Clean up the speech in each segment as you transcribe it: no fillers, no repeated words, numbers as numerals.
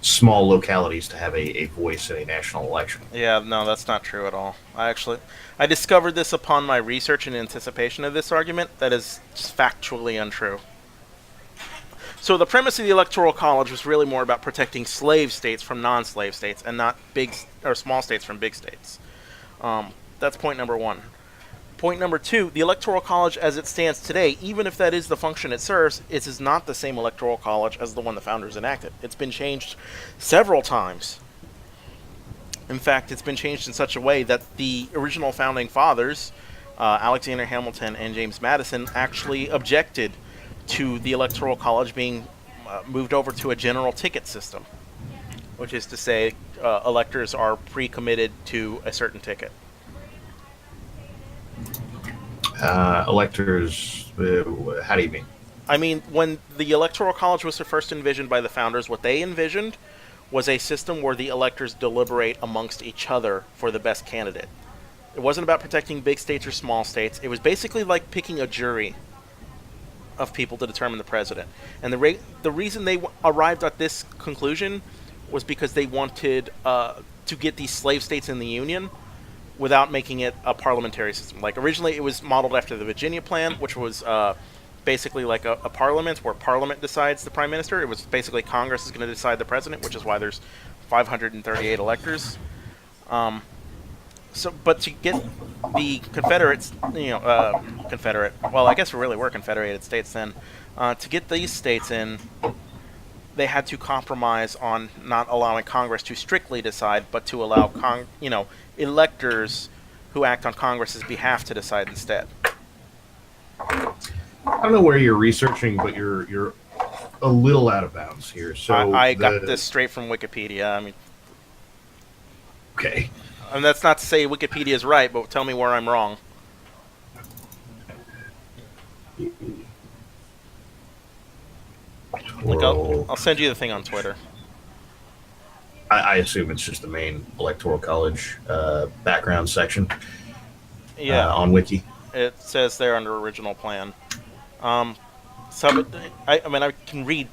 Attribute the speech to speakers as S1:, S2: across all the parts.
S1: small localities to have a voice in a national election.
S2: Yeah, no, that's not true at all. I discovered this upon my research in anticipation of this argument. That is just factually untrue. So the premise of the Electoral College was really more about protecting slave states from non-slave states, and not big or small states from big states. That's point number one. Point number two: the Electoral College, as it stands today, even if that is the function it serves, it is not the same Electoral College as the one the founders enacted. It's been changed several times. In fact, it's been changed in such a way that the original founding fathers, Alexander Hamilton and James Madison, actually objected to the Electoral College being moved over to a general ticket system, which is to say, electors are pre-committed to a certain ticket.
S1: Electors, how do you mean?
S2: I mean, when the Electoral College was first envisioned by the founders, what they envisioned was a system where the electors deliberate amongst each other for the best candidate. It wasn't about protecting big states or small states. It was basically like picking a jury of people to determine the president. And the reason they arrived at this conclusion was because they wanted to get these slave states in the Union without making it a parliamentary system. Like originally it was modeled after the Virginia Plan, which was basically like a parliament where parliament decides the prime minister. It was basically Congress is going to decide the president, which is why there's 538 electors. But to get the Confederates, Confederate, well, I guess we really were Confederated States then, to get these states in, they had to compromise on not allowing Congress to strictly decide, but to allow, electors who act on Congress's behalf to decide instead.
S1: I don't know where you're researching, but you're a little out of bounds here. So
S2: I got this straight from Wikipedia. I mean,
S1: okay.
S2: and that's not to say Wikipedia is right, but tell me where I'm wrong. Like I'll send you the thing on Twitter.
S1: I assume it's just the main Electoral College background section.
S2: Yeah,
S1: on Wiki.
S2: It says there under original plan. I can read.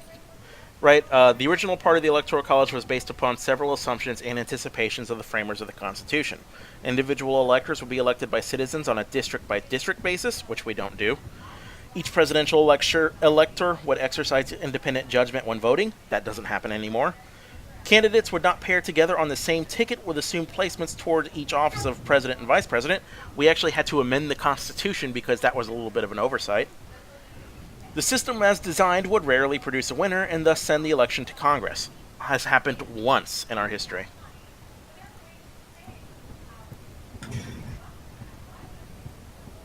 S2: Right, the original part of the Electoral College was based upon several assumptions and anticipations of the framers of the Constitution. Individual electors would be elected by citizens on a district-by-district basis, which we don't do. Each presidential elector would exercise independent judgment when voting. That doesn't happen anymore. Candidates would not pair together on the same ticket with assumed placements toward each office of president and vice president. We actually had to amend the Constitution because that was a little bit of an oversight. The system as designed would rarely produce a winner and thus send the election to Congress. Has happened once in our history.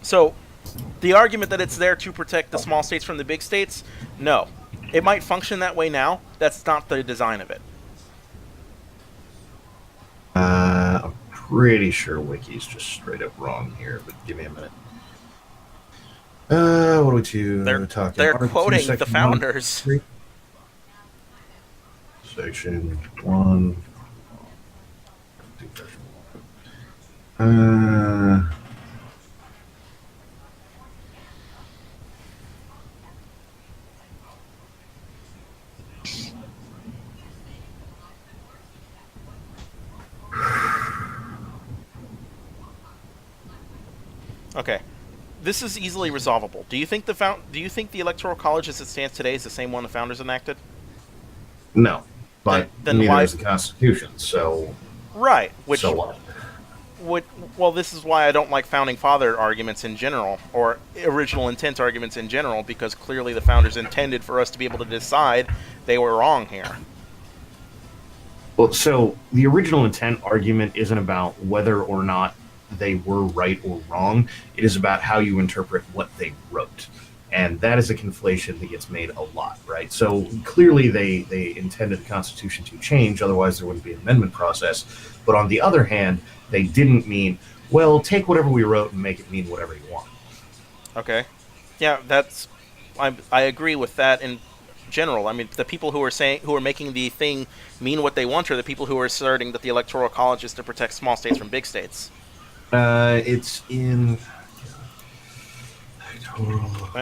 S2: So, the argument that it's there to protect the small states from the big states, no. It might function that way now. That's not the design of it.
S1: I'm pretty sure Wiki's just straight up wrong here, but give me a minute. What are we talking?
S2: They're quoting the founders.
S1: Section 1.
S2: Okay. This is easily resolvable. Do you think the Electoral College as it stands today is the same one the founders enacted?
S1: No, but
S2: then
S1: neither
S2: why
S1: is the Constitution. So
S2: right,
S1: so what?
S2: Well, this is why I don't like founding father arguments in general, or original intent arguments in general, because clearly the founders intended for us to be able to decide they were wrong here.
S1: Well, so the original intent argument isn't about whether or not they were right or wrong. It is about how you interpret what they wrote. And that is a conflation that gets made a lot, right? So clearly they intended the Constitution to change, otherwise there wouldn't be an amendment process. But on the other hand, they didn't mean, well, take whatever we wrote and make it mean whatever you want.
S2: Okay. Yeah, I agree with that in general. I mean, the people who are making the thing mean what they want are the people who are asserting that the Electoral College is to protect small states from big states.
S1: It's in...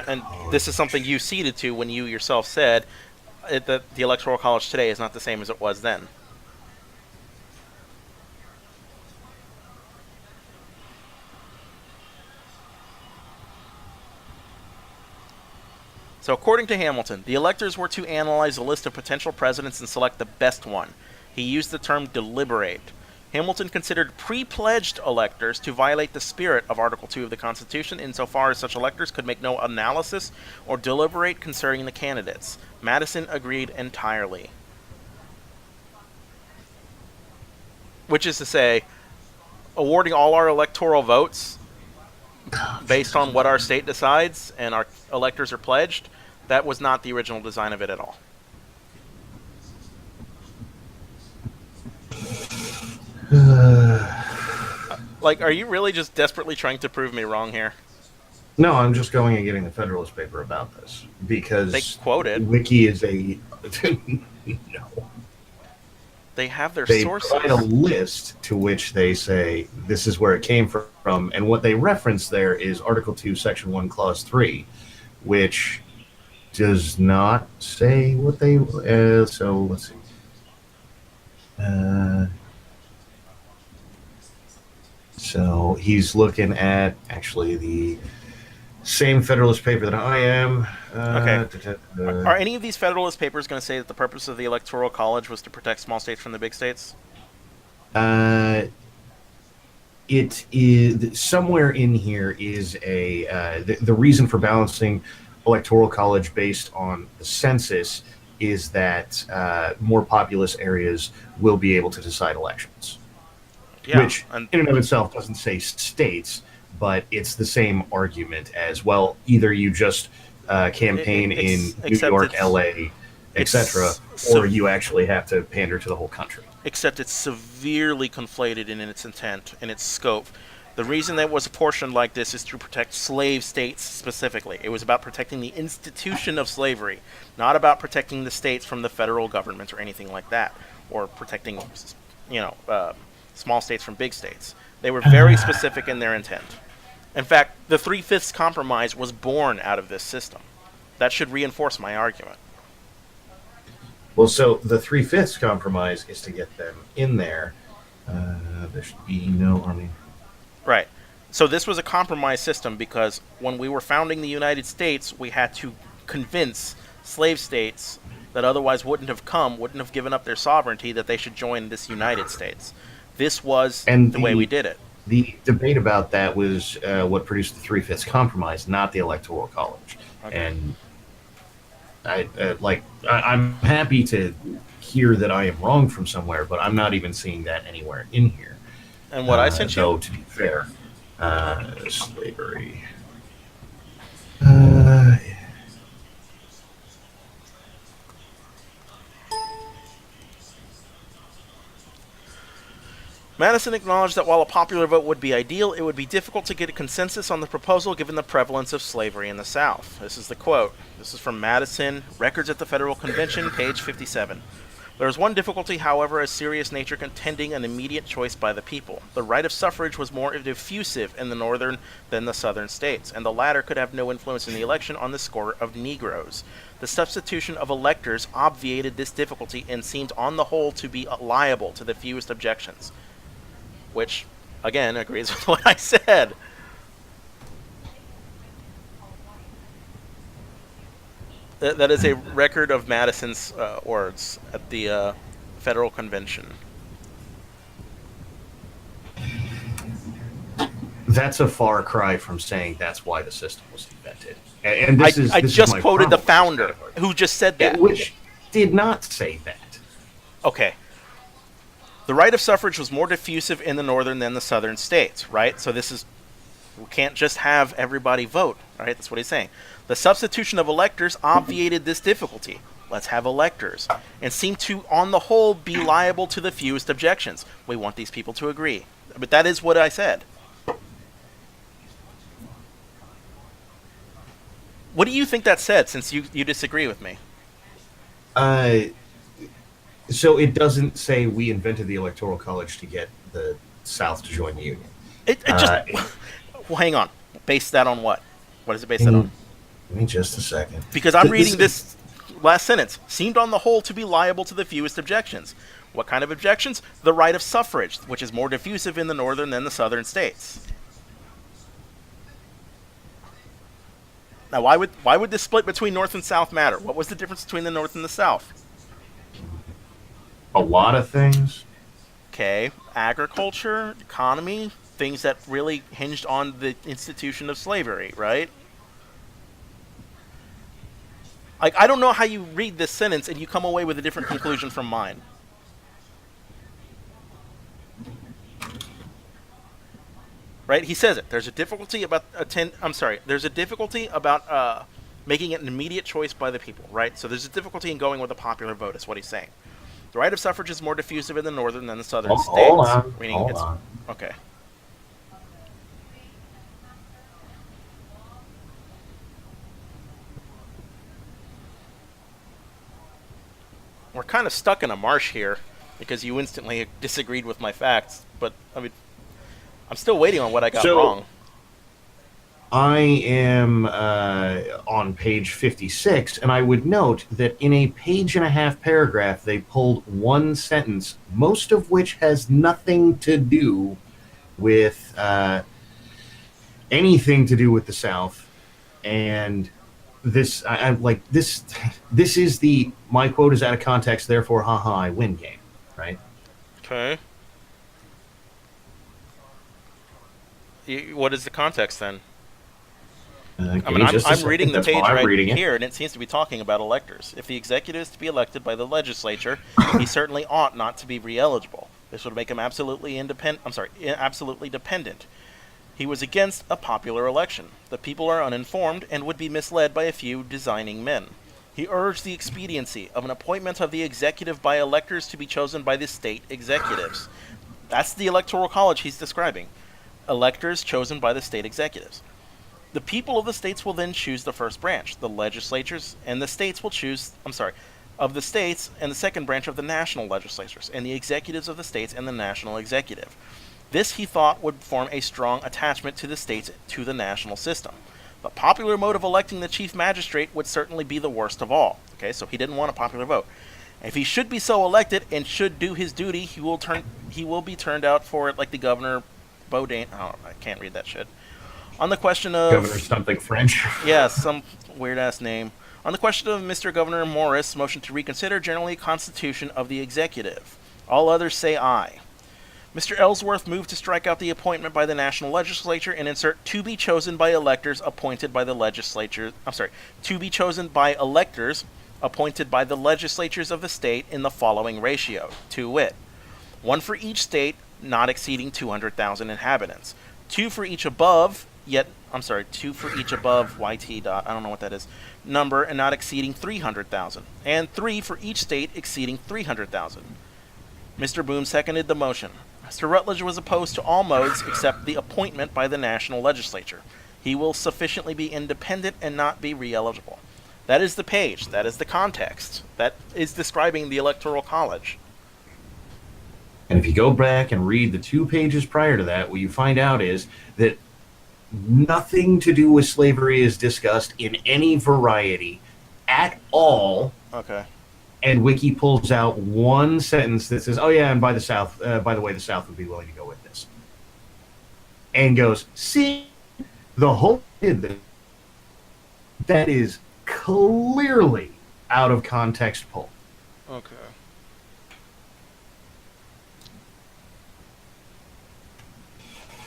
S2: And this is something you ceded to when you yourself said the Electoral College today is not the same as it was then. So, according to Hamilton, the electors were to analyze a list of potential presidents and select the best one. He used the term deliberate. Hamilton considered pre-pledged electors to violate the spirit of Article 2 of the Constitution insofar as such electors could make no analysis or deliberate concerning the candidates. Madison agreed entirely. Which is to say, awarding all our electoral votes based on what our state decides and our electors are pledged, that was not the original design of it at all. Like, are you really just desperately trying to prove me wrong here?
S1: No, I'm just going and getting the Federalist paper about this because
S2: They quote it.
S1: Wiki is a no.
S2: They have their
S1: They
S2: sources.
S1: provide a list to which they say this is where it came from, and what they reference there is Article 2, Section 1, Clause 3, which does not say what they. So let's see. So he's looking at actually the same Federalist paper that I am.
S2: Okay. Are any of these Federalist papers going to say that the purpose of the Electoral College was to protect small states from the big states?
S1: It is somewhere in here is the reason for balancing Electoral College based on the census is that more populous areas will be able to decide elections.
S2: Yeah,
S1: Which, in and of itself, doesn't say states, but it's the same argument as well. Either you just campaign in New York, LA, etc., or you actually have to pander to the whole country.
S2: Except it's severely conflated in its intent and its scope. The reason that it was apportioned like this is to protect slave states specifically. It was about protecting the institution of slavery, not about protecting the states from the federal government or anything like that, or protecting, small states from big states. They were very specific in their intent. In fact, the 3/5 compromise was born out of this system. That should reinforce my argument.
S1: Well, so the 3/5 compromise is to get them in there. There should be no army.
S2: Right. So this was a compromise system because when we were founding the United States, we had to convince slave states that otherwise wouldn't have given up their sovereignty, that they should join this United States. This was the way we did it.
S1: The debate about that was what produced the 3/5 compromise, not the Electoral College. Okay. And I'm happy to hear that I am wrong from somewhere, but I'm not even seeing that anywhere in here.
S2: And what I sent you?
S1: Though, to be fair, slavery.
S2: Madison acknowledged that while a popular vote would be ideal, it would be difficult to get a consensus on the proposal given the prevalence of slavery in the South. This is the quote. This is from Madison, Records at the Federal Convention, page 57. There is one difficulty, however, of serious nature contending an immediate choice by the people. The right of suffrage was more diffusive in the northern than the southern states, and the latter could have no influence in the election on the score of Negroes. The substitution of electors obviated this difficulty and seemed on the whole to be liable to the fewest objections. Which, again, agrees with what I said. That is a record of Madison's words at the Federal Convention.
S1: That's a far cry from saying that's why the system was invented. And
S2: I just quoted the founder, who just said that.
S1: Which did not say that.
S2: Okay. The right of suffrage was more diffusive in the northern than the southern states, right? So we can't just have everybody vote, right? That's what he's saying. The substitution of electors obviated this difficulty. Let's have electors. And seemed to, on the whole, be liable to the fewest objections. We want these people to agree. But that is what I said. What do you think that said, since you disagree with me?
S1: So it doesn't say we invented the Electoral College to get the South to join the Union.
S2: Well, hang on. Base that on what? What is it based that on?
S1: Give me just a second.
S2: Because I'm reading this last sentence, seemed on the whole to be liable to the fewest objections. What kind of objections? The right of suffrage, which is more diffusive in the northern than the southern states. Now, why would this split between North and South matter? What was the difference between the North and the South?
S1: A lot of things.
S2: Okay, agriculture, economy, things that really hinged on the institution of slavery, right? Like, I don't know how you read this sentence and you come away with a different conclusion from mine. Right? He says it. There's a difficulty about There's a difficulty about making it an immediate choice by the people. Right? So there's a difficulty in going with a popular vote. Is what he's saying. The right of suffrage is more diffusive in the northern than the southern states.
S1: Hold on.
S2: Meaning
S1: Hold
S2: it's
S1: on.
S2: okay. We're kind of stuck in a marsh here because you instantly disagreed with my facts. But I mean, I'm still waiting on what I got wrong.
S1: I am on page 56, and I would note that in a page-and-a-half paragraph, they pulled one sentence, most of which has nothing to do with anything to do with the South. And this, I'm like, this is the, my quote is out of context, therefore, haha, I win game, right?
S2: Okay. What is the context then? I mean, I'm reading the page right here, and it seems to be talking about electors. If the executive is to be elected by the legislature, he certainly ought not to be re-eligible. This would make him absolutely absolutely dependent. He was against a popular election. The people are uninformed and would be misled by a few designing men. He urged the expediency of an appointment of the executive by electors to be chosen by the state executives. That's the Electoral College he's describing. Electors chosen by the state executives. The people of the states will then choose the first branch. The legislatures and the states will choose, of the states and the second branch of the national legislatures, and the executives of the states and the national executive. This, he thought, would form a strong attachment to the states to the national system. The popular mode of electing the chief magistrate would certainly be the worst of all. Okay, so he didn't want a popular vote. If he should be so elected and should do his duty, he will be turned out for it like the governor Baudin. Oh, I can't read that shit. On the question of
S1: Governor something French.
S2: Yeah, some weird ass name. On the question of Mr. Governor Morris' motion to reconsider generally constitution of the executive. All others say aye. Mr. Ellsworth moved to strike out the appointment by the national legislature and insert to be chosen by electors appointed by the legislature. To be chosen by electors appointed by the legislatures of the state in the following ratio, to wit: 1 for each state not exceeding 200,000 inhabitants, 2 for each above YT dot, I don't know what that is, number and not exceeding 300,000, and 3 for each state exceeding 300,000. Mr. Boone seconded the motion. Mr. Rutledge was opposed to all modes except the appointment by the national legislature. He will sufficiently be independent and not be re-eligible. That is the page. That is the context. That is describing the Electoral College.
S1: And if you go back and read the 2 pages prior to that, what you find out is that nothing to do with slavery is discussed in any variety at all.
S2: Okay.
S1: And Wiki pulls out one sentence that says, "Oh yeah, and by the way, the South would be willing to go with this," and goes, "See, the whole did this." That is clearly out of context pull.
S2: Okay.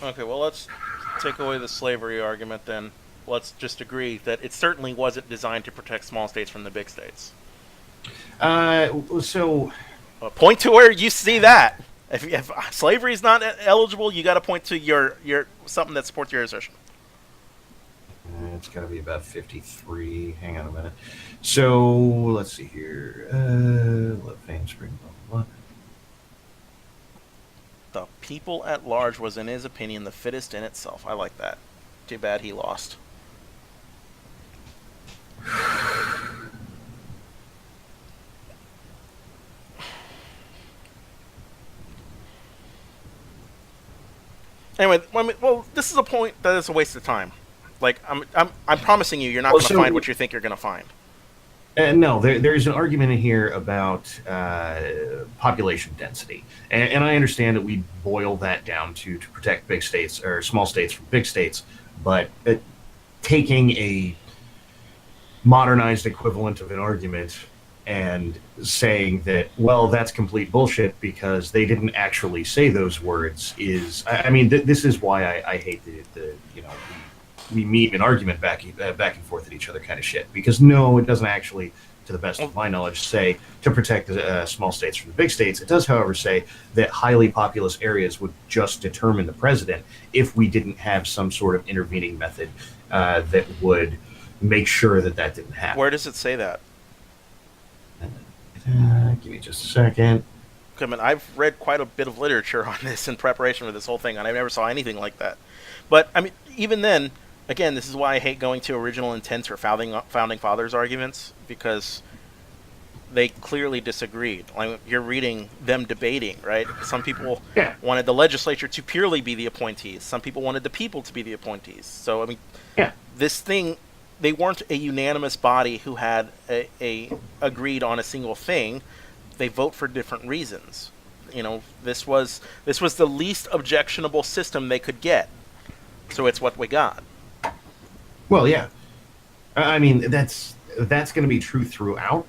S2: Okay. Well, let's take away the slavery argument then. Let's just agree that it certainly wasn't designed to protect small states from the big states.
S1: Point
S2: to where you see that. If slavery is not eligible, you got to point to your something that supports your assertion.
S1: It's got to be about 53. Hang on a minute. So let's see here. Fame Spring. Blah, blah.
S2: The people at large was, in his opinion, the fittest in itself. I like that. Too bad he lost. Anyway, well, this is a point that is a waste of time. Like, I'm promising you, you're not going to find what you think you're going to find.
S1: No, there's an argument in here about population density, and I understand that we boil that down to protect big states or small states from big states, but taking a modernized equivalent of an argument and saying that, well, that's complete bullshit because they didn't actually say those words is, I mean, this is why I hate the we meme and argument back and forth at each other kind of shit, because no, it doesn't actually, to the best of my knowledge, say to protect the small states from the big states. It does, however, say that highly populous areas would just determine the president if we didn't have some sort of intervening method that would make sure that that didn't happen.
S2: Where does it say that?
S1: Give me just a second.
S2: I mean, I've read quite a bit of literature on this in preparation for this whole thing, and I never saw anything like that. But I mean, even then, again, this is why I hate going to original intent or founding fathers arguments, because they clearly disagreed. Like, you're reading them debating, right? Some people wanted the legislature to purely be the appointees. Some people wanted the people to be the appointees. So I mean, this thing, they weren't a unanimous body who had a agreed on a single thing. They vote for different reasons. You know, this was the least objectionable system they could get. So it's what we got.
S1: Well, yeah. I mean, that's going to be true throughout.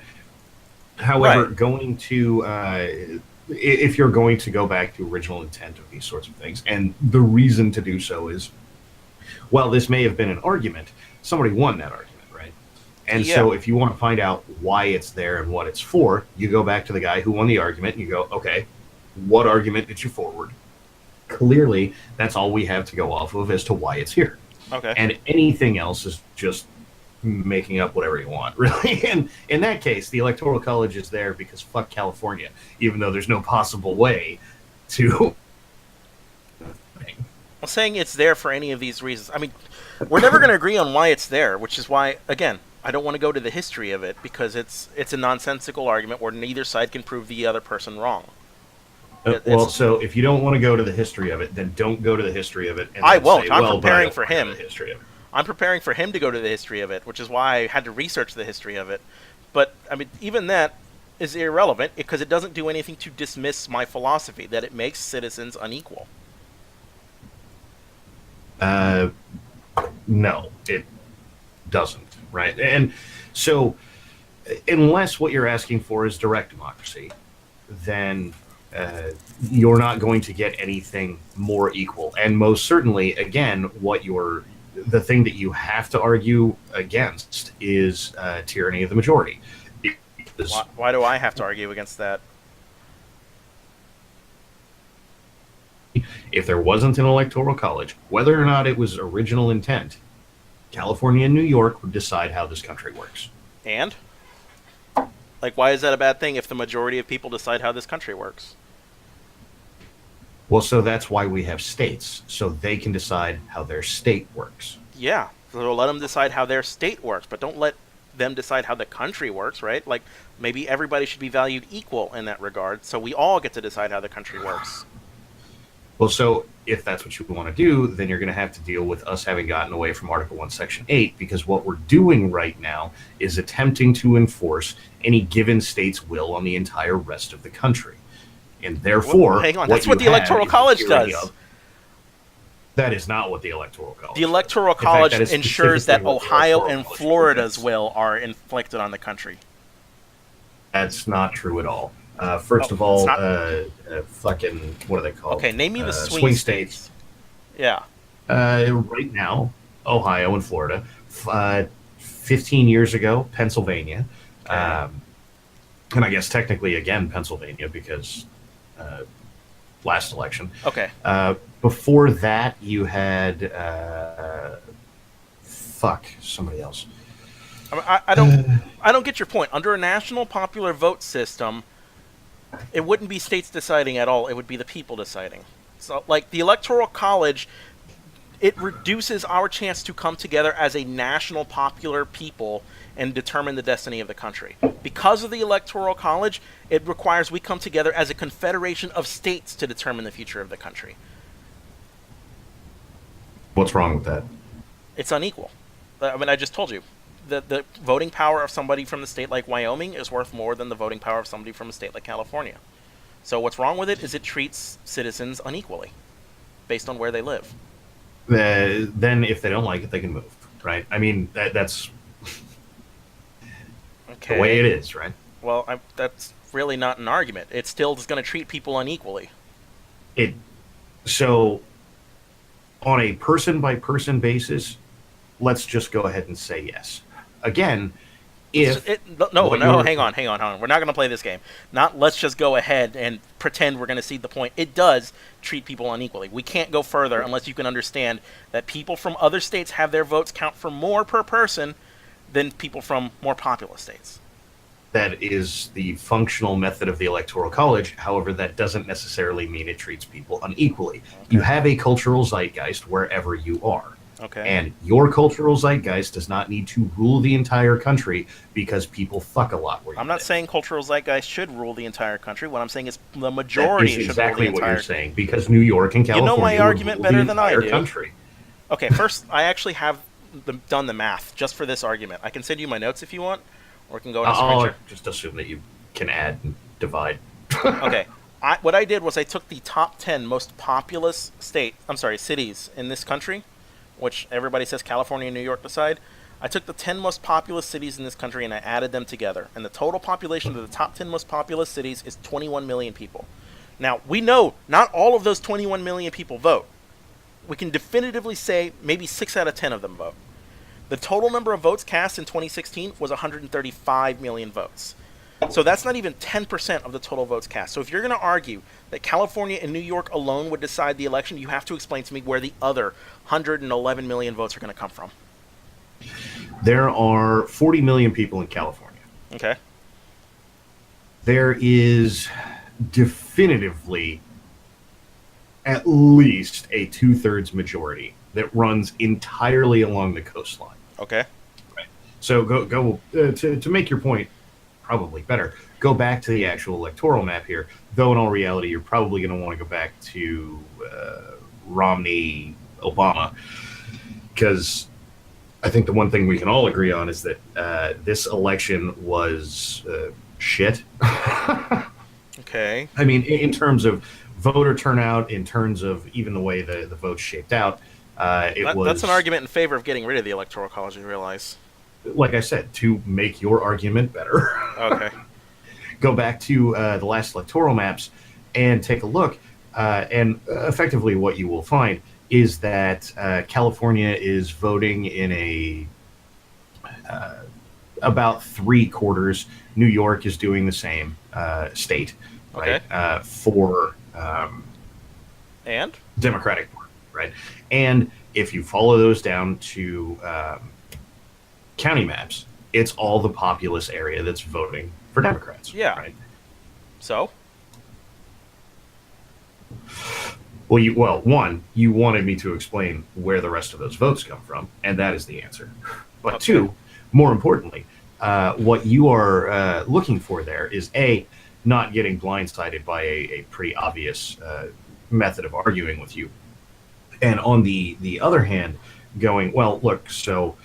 S1: However, going to if you're going to go back to original intent of these sorts of things, and the reason to do so is, well, this may have been an argument. Somebody won that argument, right? And so if you want to find out why it's there and what it's for, you go back to the guy who won the argument and you go, okay, what argument did you forward? Clearly, that's all we have to go off of as to why it's here.
S2: Okay.
S1: And anything else is just making up whatever you want, really. And in that case, the Electoral College is there because fuck California, even though there's no possible way to...
S2: I'm saying it's there for any of these reasons. I mean, we're never going to agree on why it's there, which is why, again, I don't want to go to the history of it, because it's a nonsensical argument where neither side can prove the other person wrong.
S1: Well, so if you don't want to go to the history of it, then don't go to the history of it. And
S2: I won't.
S1: Say,
S2: I'm preparing for him.
S1: The history of it.
S2: I'm preparing for him to go to the history of it, which is why I had to research the history of it. But, I mean, even that is irrelevant, because it doesn't do anything to dismiss my philosophy, that it makes citizens unequal.
S1: No, it doesn't, right? And so, unless what you're asking for is direct democracy, then you're not going to get anything more equal. And most certainly, again, the thing that you have to argue against is tyranny of the majority.
S2: Why do I have to argue against that?
S1: If there wasn't an electoral college, whether or not it was original intent, California and New York would decide how this country works.
S2: And? Like, why is that a bad thing if the majority of people decide how this country works?
S1: Well, so that's why we have states, so they can decide how their state works.
S2: Yeah, so let them decide how their state works, but don't let them decide how the country works, right? Like, maybe everybody should be valued equal in that regard, so we all get to decide how the country works.
S1: Well, so if that's what you want to do, then you're going to have to deal with us having gotten away from Article 1, Section 8, because what we're doing right now is attempting to enforce any given state's will on the entire rest of the country. And therefore,
S2: hang on, that's what the Electoral College does.
S1: That is not what the Electoral College
S2: does. The Electoral College ensures that Ohio and Florida's will are inflicted on the country.
S1: That's not true at all. First of all, fucking, what are they called?
S2: Okay, name me the
S1: swing states.
S2: Yeah.
S1: Right now, Ohio and Florida. 15 years ago, Pennsylvania.
S2: Okay.
S1: And I guess technically, again, Pennsylvania, because last election.
S2: Okay.
S1: Before that, you had... somebody else.
S2: I don't get your point. Under a national popular vote system, it wouldn't be states deciding at all. It would be the people deciding. So, like, the Electoral College, it reduces our chance to come together as a national popular people and determine the destiny of the country. Because of the Electoral College, it requires we come together as a confederation of states to determine the future of the country.
S1: What's wrong with that?
S2: It's unequal. I mean, I just told you. the voting power of somebody from the state like Wyoming is worth more than the voting power of somebody from a state like California. So what's wrong with it is it treats citizens unequally based on where they live.
S1: Then if they don't like it, they can move, right? I mean, that's the way
S2: Okay.
S1: it is, right?
S2: Well, that's really not an argument. It still is going to treat people unequally.
S1: It so on a person by person basis, let's just go ahead and say yes. Again, if
S2: No,
S1: what
S2: no,
S1: you're
S2: hang on. We're not going to play this game. Not let's just go ahead and pretend we're going to cede the point. It does treat people unequally. We can't go further unless you can understand that people from other states have their votes count for more per person than people from more populous states.
S1: that is the functional method of the Electoral College. However, that doesn't necessarily mean it treats people unequally. You
S2: Okay.
S1: have a cultural zeitgeist wherever you are.
S2: Okay.
S1: And your cultural zeitgeist does not need to rule the entire country because people fuck a lot where you
S2: I'm not
S1: live.
S2: saying cultural zeitgeist should rule the entire country. What I'm saying is the
S1: That is
S2: majority should rule the
S1: exactly what you're
S2: entire.
S1: saying because New York and
S2: You know my
S1: California would
S2: argument
S1: rule the
S2: better than I
S1: entire
S2: do.
S1: country.
S2: Okay, first, I actually have done the math just for this argument. I can send you my notes if you want, or we can go on a screen
S1: I'll
S2: share.
S1: just assume that you can add and divide.
S2: Okay, what I did was I took the top 10 most populous cities in this country, which everybody says California and New York decide. I took the 10 most populous cities in this country and I added them together. And the total population of the top 10 most populous cities is 21 million people. Now, we know not all of those 21 million people vote. We can definitively say maybe 6 out of 10 of them vote. The total number of votes cast in 2016 was 135 million votes. So that's not even 10% of the total votes cast. So if you're going to argue that California and New York alone would decide the election, you have to explain to me where the other 111 million votes are going to come from.
S1: There are 40 million people in California.
S2: Okay.
S1: There is definitively at least a two-thirds majority that runs entirely along the coastline.
S2: Okay.
S1: Right. So go to make your point probably better. Go back to the actual electoral map here. Though in all reality, you're probably going to want to go back to Romney, Obama, because I think the one thing we can all agree on is that this election was shit.
S2: Okay.
S1: I mean, in terms of voter turnout, in terms of even the way the votes shaped out,
S2: That's an argument in favor of getting rid of the Electoral College, you realize.
S1: like I said, to make your argument better.
S2: Okay.
S1: Go back to the last electoral maps and take a look. And effectively, what you will find is that California is voting in a about three quarters. New York is doing the same state, right?
S2: Okay.
S1: For
S2: And?
S1: Democratic Party, right? And if you follow those down to county maps, it's all the populous area that's voting for Democrats,
S2: Yeah.
S1: right?
S2: So?
S1: Well, one, you wanted me to explain where the rest of those votes come from, and that is the answer. But
S2: Okay.
S1: two, more importantly, what you are looking for there is A, not getting blindsided by a pretty obvious method of arguing with you. And on the other hand, going, well, look, so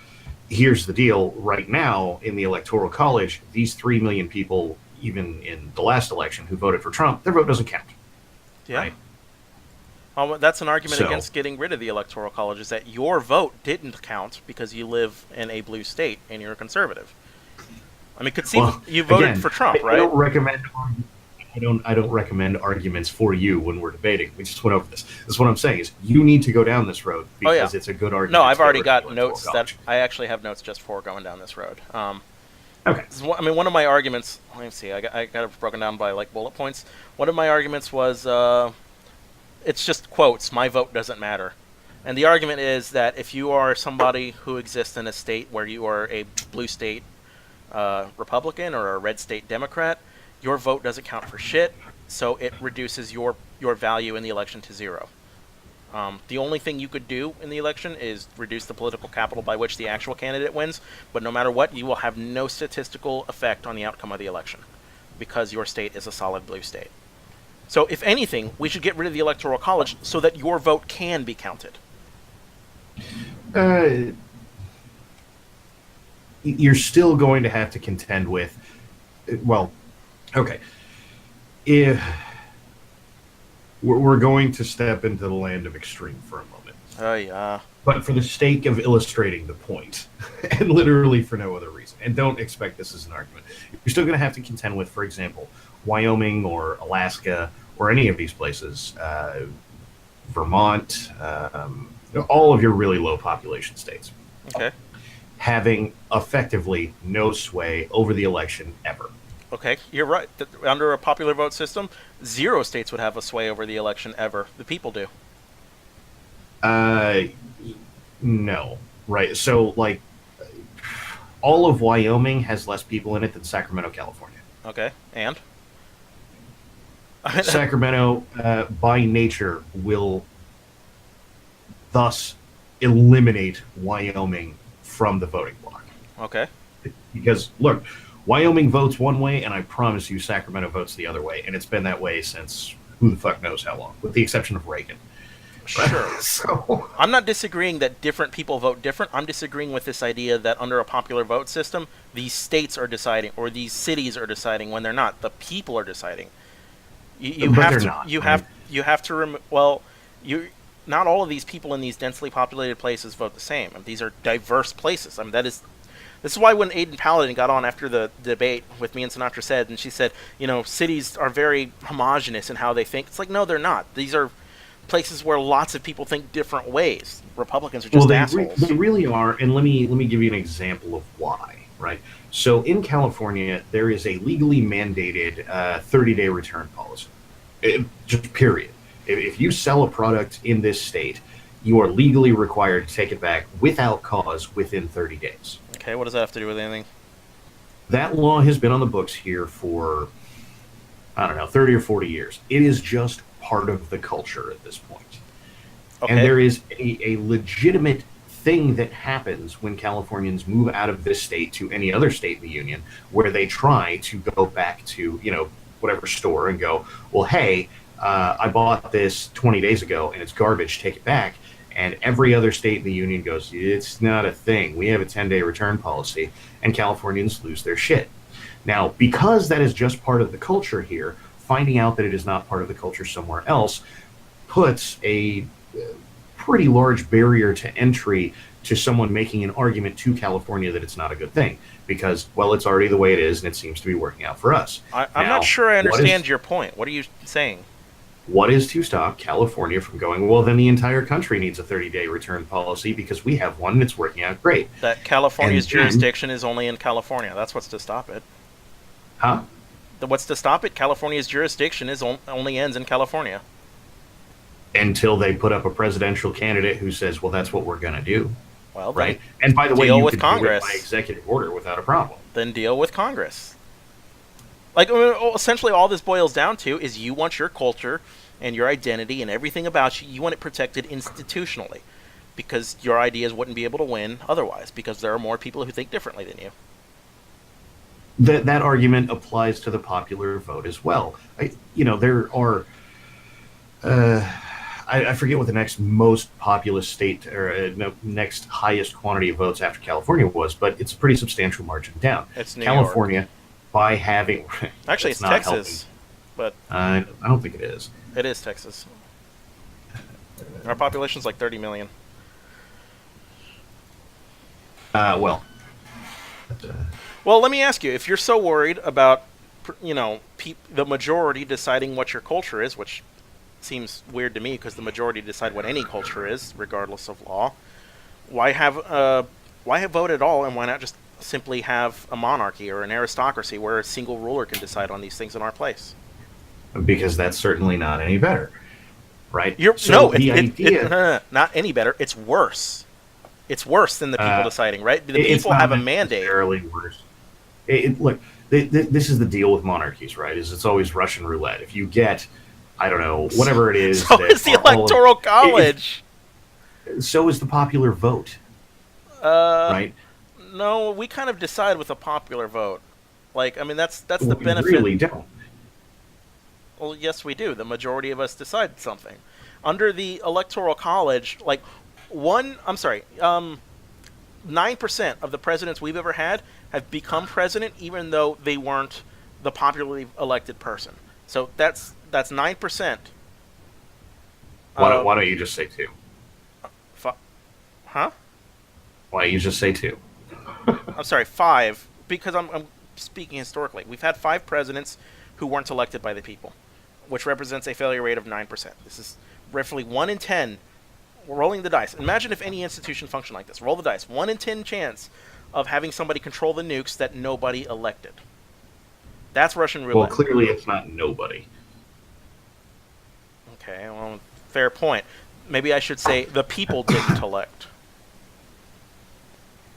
S1: here's the deal. Right now in the Electoral College, these 3 million people, even in the last election, who voted for Trump, their vote doesn't count.
S2: Yeah.
S1: Right?
S2: Well, that's an argument
S1: So,
S2: against getting rid of the Electoral College, is that your vote didn't count because you live in a blue state and you're a conservative. I mean,
S1: well,
S2: you voted
S1: again,
S2: for Trump,
S1: I
S2: right?
S1: don't recommend. I don't recommend arguments for you when we're debating. We just went over this. This is what I'm saying is you need to go down this road
S2: Oh, yeah.
S1: because it's a good argument.
S2: No, I've
S1: to get
S2: already
S1: rid of
S2: got
S1: the
S2: notes
S1: Electoral
S2: that
S1: College.
S2: I actually have notes just for going down this road.
S1: Okay.
S2: I mean, one of my arguments. Let me see. I got it broken down by like bullet points. One of my arguments was it's just quotes. My vote doesn't matter, and the argument is that if you are somebody who exists in a state where you are a blue state Republican or a red state Democrat, your vote doesn't count for shit. So it reduces your value in the election to zero. The only thing you could do in the election is reduce the political capital by which the actual candidate wins, but no matter what, you will have no statistical effect on the outcome of the election because your state is a solid blue state. So, if anything, we should get rid of the Electoral College so that your vote can be counted.
S1: Uh, you're still going to have to contend with, well, okay, if we're going to step into the land of extreme for a moment,
S2: Oh yeah.
S1: but for the sake of illustrating the point, and literally for no other reason, and don't expect this as an argument, you're still going to have to contend with, for example, Wyoming or Alaska or any of these places, Vermont, all of your really low population states,
S2: Okay.
S1: having effectively no sway over the election ever.
S2: Okay, you're right. Under a popular vote system, 0 states would have a sway over the election ever. The people do.
S1: Uh, no, right? So, like, all of Wyoming has less people in it than Sacramento, California.
S2: Okay, and
S1: Sacramento, by nature, will thus eliminate Wyoming from the voting block.
S2: okay.
S1: Because, look, Wyoming votes one way, and I promise you, Sacramento votes the other way. And it's been that way since who the fuck knows how long, with the exception of Reagan.
S2: Sure.
S1: So,
S2: I'm not disagreeing that different people vote different. I'm disagreeing with this idea that under a popular vote system, these states are deciding or these cities are deciding when they're not. The people are deciding. You
S1: but
S2: have
S1: they're
S2: to
S1: not.
S2: you have to well, you not all of these people in these densely populated places vote the same. These are diverse places. I mean, this is why when Aiden Paladin got on after the debate with me and Sinatra said, and she said, cities are very homogenous in how they think. It's like, no, they're not. These are places where lots of people think different ways. Republicans are just assholes.
S1: They really are, and let me give you an example of why. Right. So in California, there is a legally mandated 30-day return policy. Just period. If you sell a product in this state, you are legally required to take it back without cause within 30 days.
S2: Okay, what does that have to do with anything?
S1: That law has been on the books here for, I don't know, 30 or 40 years. It is just part of the culture at this point.
S2: Okay.
S1: And there is a legitimate thing that happens when Californians move out of this state to any other state in the union, where they try to go back to, whatever store and go, well, hey, I bought this 20 days ago and it's garbage, take it back. And every other state in the union goes, it's not a thing. We have a 10-day return policy, and Californians lose their shit. Now, because that is just part of the culture here, finding out that it is not part of the culture somewhere else puts a pretty large barrier to entry to someone making an argument to California that it's not a good thing, because, well, it's already the way it is and it seems to be working out for us.
S2: I'm not sure I understand your point. What are you saying?
S1: What is to stop California from going, well, then the entire country needs a 30-day return policy because we have one and it's working out great?
S2: That California's jurisdiction is only in California. That's what's to stop it.
S1: Huh?
S2: What's to stop it? California's jurisdiction is only ends in California.
S1: Until they put up a presidential candidate who says, well, that's what we're going to do.
S2: Well,
S1: right? And by the way, you
S2: with
S1: can
S2: Congress.
S1: do it by executive order without a problem.
S2: Then deal with Congress. Like, essentially all this boils down to is you want your culture and your identity and everything about you want it protected institutionally, because your ideas wouldn't be able to win otherwise, because there are more people who think differently than you.
S1: That argument applies to the popular vote as well. There are... I forget what the next most populous state or next highest quantity of votes after California was, but it's a pretty substantial margin down.
S2: It's New
S1: California,
S2: York.
S1: By having...
S2: Actually, it's Texas. But
S1: I don't think it is.
S2: It is Texas. Our population's like 30 million.
S1: Well,
S2: let me ask you, if you're so worried about, the majority deciding what your culture is, which seems weird to me because the majority decide what any culture is, regardless of law, why have vote at all, and why not just simply have a monarchy or an aristocracy where a single ruler can decide on these things in our place?
S1: Because that's certainly not any better, right?
S2: Not any better. It's worse. It's worse than the people deciding, right? The people have a mandate.
S1: It's worse. Look, this is the deal with monarchies, right? Is it's always Russian roulette. If you get, I don't know, whatever it is.
S2: So is the Electoral College.
S1: So is the popular vote. Right?
S2: No, we kind of decide with a popular vote. That's the benefit.
S1: We really don't.
S2: Well, yes, we do. The majority of us decide something. Under the Electoral College, 9% of the presidents we've ever had have become president even though they weren't the popularly elected person. So that's 9%
S1: Why
S2: of
S1: don't you just say two?
S2: huh?
S1: Why don't you just say two?
S2: I'm sorry, 5 because I'm speaking historically. We've had 5 presidents who weren't elected by the people, which represents a failure rate of 9%. This is roughly 1 in 10. We're rolling the dice. Imagine if any institution functioned like this. Roll the dice. 1 in 10 chance of having somebody control the nukes that nobody elected. That's Russian
S1: Well,
S2: roulette.
S1: clearly it's not nobody.
S2: Okay, well, fair point. Maybe I should say the people didn't elect.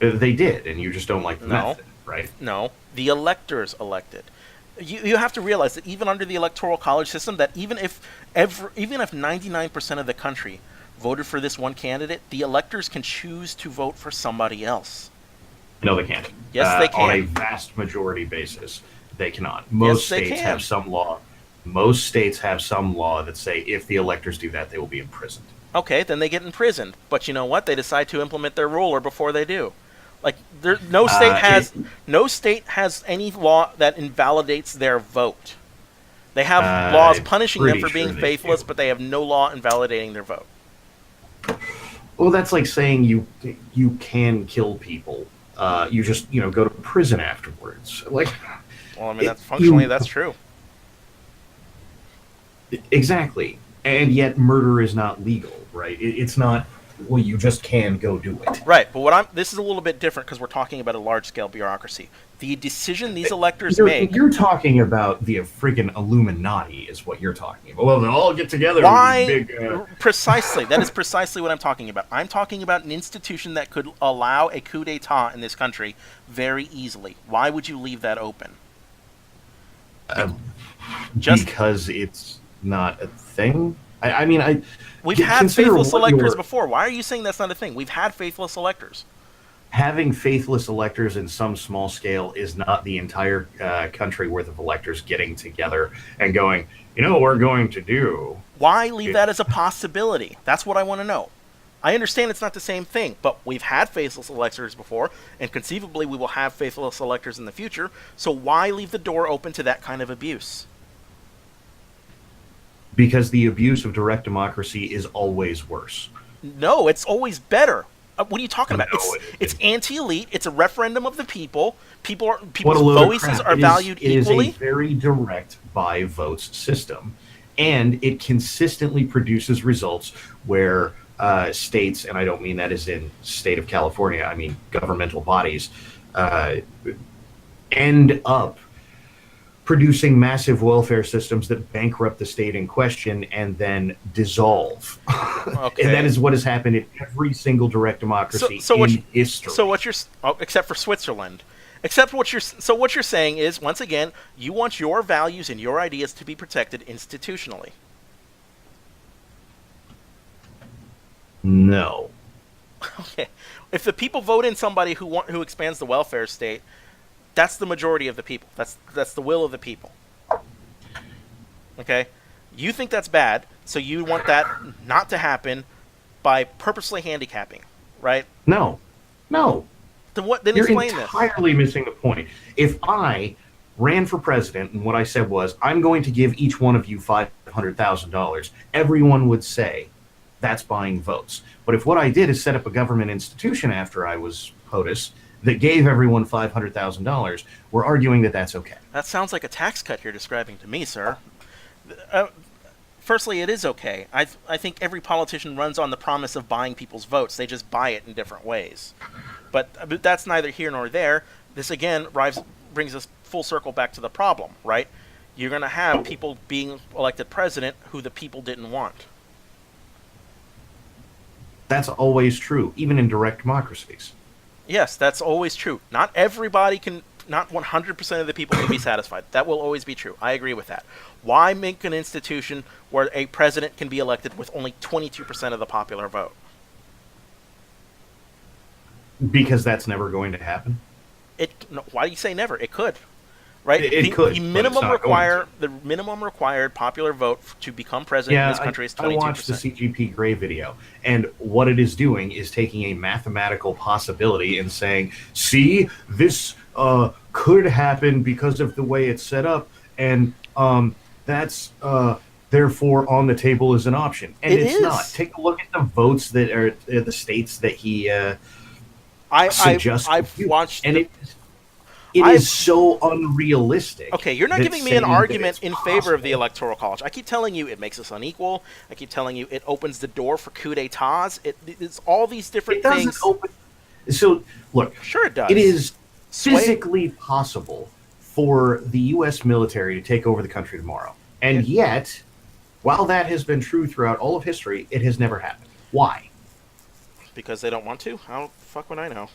S1: They did, and you just don't like the
S2: No,
S1: method, right?
S2: no. The electors elected. You have to realize that even under the electoral college system, that even if 99% of the country voted for this one candidate, the electors can choose to vote for somebody else.
S1: No, they can't.
S2: Yes, they
S1: On a
S2: can.
S1: vast majority basis, they cannot.
S2: Yes,
S1: Most
S2: they
S1: states
S2: can.
S1: have some law. Most states have some law that say if the electors do that, they will be imprisoned.
S2: Okay, then they get imprisoned. But you know what? They decide to implement their ruler before they do. Like no state
S1: It,
S2: has any law that invalidates their vote. They have laws
S1: I'm
S2: punishing them
S1: pretty
S2: for
S1: sure
S2: being
S1: they
S2: faithless,
S1: do.
S2: but they have no law invalidating their vote.
S1: Well, that's like saying you can kill people. You just go to prison afterwards. Like
S2: Well, I mean,
S1: it,
S2: that's functionally
S1: you
S2: that's true.
S1: exactly, and yet murder is not legal, right? It's not. Well, you just can go do it.
S2: Right, but this is a little bit different because we're talking about a large scale bureaucracy. The decision these electors make.
S1: You're talking about the freaking Illuminati, is what you're talking about. Well, they all get together in these
S2: Why?
S1: big.
S2: Precisely. That is precisely what I'm talking about. I'm talking about an institution that could allow a coup d'etat in this country very easily. Why would you leave that open? Be-
S1: Uh,
S2: just
S1: because it's not a thing. I mean,
S2: We've had
S1: consider
S2: faithless
S1: what
S2: electors
S1: you're
S2: before. Why are you saying that's not a thing? We've had faithless electors.
S1: having faithless electors in some small scale is not the entire country worth of electors getting together and going, what we're going to do.
S2: Why leave
S1: It,
S2: that as a possibility? That's what I want to know. I understand it's not the same thing, but we've had faithless electors before, and conceivably we will have faithless electors in the future, so why leave the door open to that kind of abuse?
S1: because the abuse of direct democracy is always worse.
S2: No, it's always better. What are you talking about?
S1: No,
S2: It's anti-elite. It's a referendum of the people.
S1: what a
S2: People's
S1: load of
S2: voices
S1: crap.
S2: are valued
S1: It is a
S2: equally.
S1: very direct by votes system, and it consistently produces results where states, and I don't mean that as in state of California, I mean governmental bodies, uh, end up producing massive welfare systems that bankrupt the state in question and then dissolve. And that
S2: Okay.
S1: is what has happened in every single direct
S2: So
S1: democracy
S2: so what?
S1: in history.
S2: So what you're except for Switzerland, except what you're saying is once again you want your values and your ideas to be protected institutionally.
S1: No.
S2: Okay. If the people vote in somebody who expands the welfare state, that's the majority of the people. That's the will of the people. Okay? You think that's bad, so you want that not to happen by purposely handicapping, right?
S1: No. No.
S2: Then what? Then
S1: You're
S2: explain this.
S1: entirely missing the point. If I ran for president and what I said was, I'm going to give each one of you $500,000, everyone would say, that's buying votes. But if what I did is set up a government institution after I was POTUS that gave everyone $500,000, we're arguing that that's okay.
S2: That sounds like a tax cut you're describing to me, sir. Uh, Firstly, it is okay. I think every politician runs on the promise of buying people's votes. They just buy it in different ways. But that's neither here nor there. This again brings us full circle back to the problem, right? You're going to have people being elected president who the people didn't want.
S1: That's always true, even in direct democracies.
S2: Yes, that's always true. Not 100% of the people can be satisfied. That will always be true. I agree with that. Why make an institution where a president can be elected with only 22% of the popular vote?
S1: Because that's never going to happen.
S2: No, why do you say never? It could. right?
S1: It
S2: The
S1: could, but it's
S2: minimum
S1: not going to.
S2: required popular vote to become president in
S1: Yeah,
S2: this country is
S1: I watched the
S2: 22%.
S1: CGP Grey video, and what it is doing is taking a mathematical possibility and saying, see, this could happen because of the way it's set up, and that's therefore on the table as an option. And
S2: It
S1: it's not.
S2: is.
S1: Take a look at the votes that are the states that he suggests to
S2: I've
S1: do,
S2: watched
S1: and
S2: the
S1: it
S2: I've
S1: is so unrealistic
S2: Okay, you're not
S1: that
S2: giving me an
S1: saying that
S2: argument
S1: it's
S2: in favor of the
S1: possible.
S2: Electoral College. I keep telling you it makes us unequal. I keep telling you it opens the door for coup d'états. It's all these different
S1: It doesn't
S2: things.
S1: open. So, look,
S2: Sure, it
S1: it
S2: does.
S1: is
S2: Sway.
S1: physically possible for the U.S. military to take over the country tomorrow.
S2: Yeah,
S1: And yet, while that has been true throughout all of history, it has never happened. Why?
S2: because they don't want to. How the fuck would I know?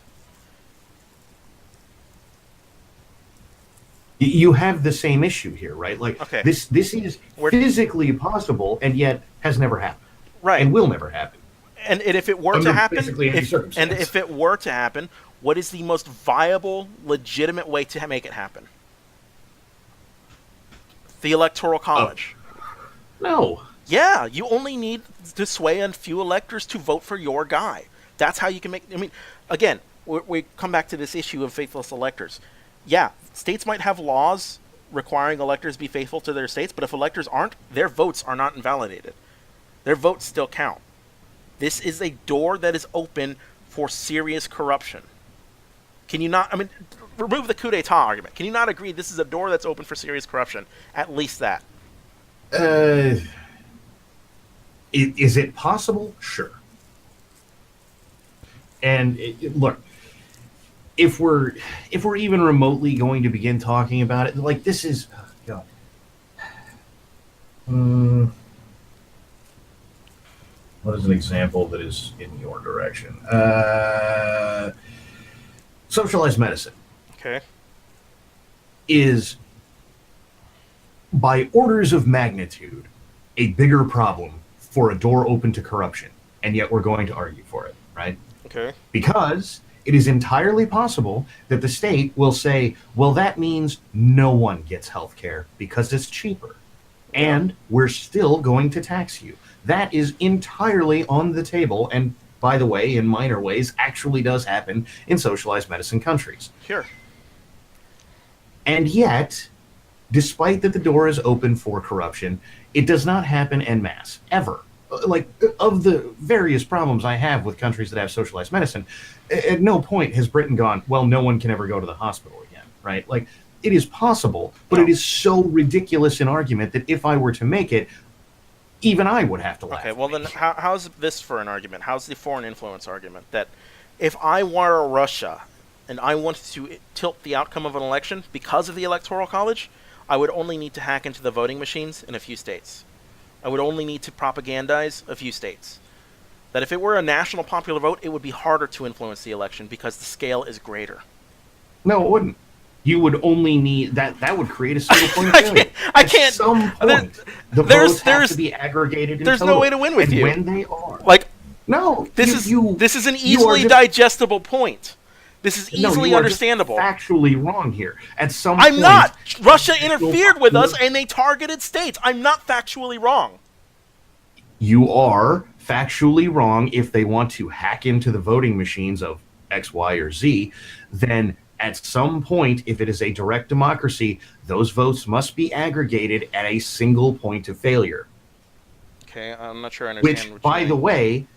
S1: You have the same issue here, right? Like
S2: Okay,
S1: this is
S2: we're
S1: physically possible, and yet has never happened,
S2: right.
S1: and will never happen
S2: And if it were to
S1: under
S2: happen,
S1: basically any
S2: and
S1: circumstance.
S2: if it were to happen, what is the most viable, legitimate way to make it happen? The Electoral
S1: Uh,
S2: College.
S1: no,
S2: Yeah, you only need to sway a few electors to vote for your guy. That's how you can make. I mean, again, we come back to this issue of faithless electors. Yeah, states might have laws requiring electors be faithful to their states, but if electors aren't, their votes are not invalidated. Their votes still count. This is a door that is open for serious corruption. Can you not? I mean, remove the coup d'état argument. Can you not agree this is a door that's open for serious corruption? At least that.
S1: uh, is it possible? Sure. And look, if we're even remotely going to begin talking about it, like this is, oh, God. What is an example that is in your direction? Socialized medicine
S2: Okay.
S1: is, by orders of magnitude, a bigger problem for a door open to corruption, and yet we're going to argue for it, right?
S2: Okay.
S1: Because it is entirely possible that the state will say, well, that means no one gets health care because it's cheaper.
S2: Yeah.
S1: And we're still going to tax you. That is entirely on the table. And by the way, in minor ways, actually does happen in socialized medicine countries.
S2: Sure.
S1: And yet, despite that the door is open for corruption, it does not happen en masse, ever. Like, of the various problems I have with countries that have socialized medicine, at no point has Britain gone, well, no one can ever go to the hospital again, right? Like, it is possible, but
S2: No.
S1: it is so ridiculous an argument that if I were to make it, even I would have to laugh.
S2: Okay, well then, how's this for an argument? How's the foreign influence argument? That if I were Russia and I wanted to tilt the outcome of an election because of the Electoral College, I would only need to hack into the voting machines in a few states. I would only need to propagandize a few states. That if it were a national popular vote, it would be harder to influence the election because the scale is greater.
S1: No, it wouldn't. You would only need that. That would create a single point of
S2: I
S1: failure.
S2: can't. I
S1: At
S2: can't.
S1: some
S2: There,
S1: point, the
S2: there's
S1: votes have
S2: there's
S1: to be aggregated in
S2: there's
S1: total.
S2: no way to win with
S1: and
S2: you.
S1: when they are,
S2: Like
S1: no,
S2: this
S1: you,
S2: this is an
S1: you are
S2: easily
S1: just
S2: digestible point. This is
S1: no,
S2: easily
S1: you are just
S2: understandable.
S1: factually wrong here. At some
S2: I'm
S1: point,
S2: not. Russia
S1: the national
S2: interfered with us
S1: popular-
S2: and they targeted states. I'm not factually wrong.
S1: You are factually wrong if they want to hack into the voting machines of X, Y, or Z. Then at some point, if it is a direct democracy, those votes must be aggregated at a single point of failure.
S2: Okay, I'm not sure I
S1: Which,
S2: understand what
S1: by
S2: you
S1: the
S2: mean.
S1: way,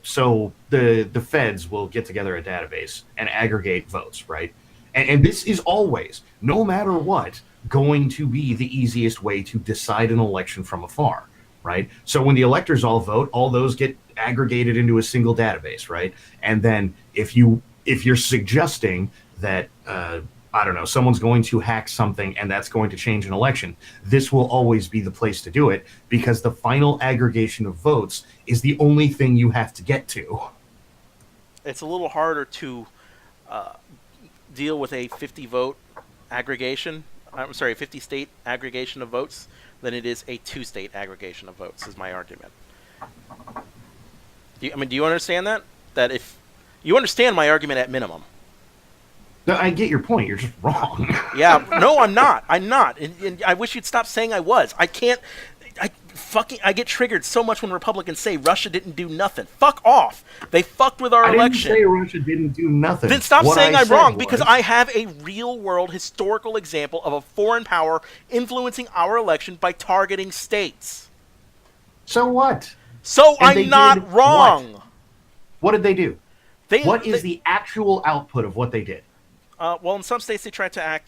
S1: so the feds will get together a database and aggregate votes, right? And this is always, no matter what, going to be the easiest way to decide an election from afar, right? So when the electors all vote, all those get aggregated into a single database, right? And then if you're suggesting that I don't know, someone's going to hack something and that's going to change an election, this will always be the place to do it because the final aggregation of votes is the only thing you have to get to.
S2: It's a little harder to deal with a 50 vote aggregation. I'm sorry, 50 state aggregation of votes than it is a 2-state aggregation of votes. Is my argument. Do you understand that? That if you understand my argument at minimum.
S1: No, I get your point. You're just wrong.
S2: Yeah, no, I'm not. I'm not. And I wish you'd stop saying I was. I can't. I get triggered so much when Republicans say Russia didn't do nothing. Fuck off. They fucked with our
S1: I didn't
S2: election.
S1: say Russia didn't do nothing.
S2: Then stop
S1: What
S2: saying
S1: I
S2: I'm
S1: said
S2: wrong,
S1: was,
S2: because I have a real world historical example of a foreign power influencing our election by targeting states.
S1: so what?
S2: So
S1: And they
S2: I'm not
S1: did
S2: wrong.
S1: what? What did they do?
S2: They,
S1: What is
S2: they
S1: the actual output of what they did?
S2: well, in some states they tried to hack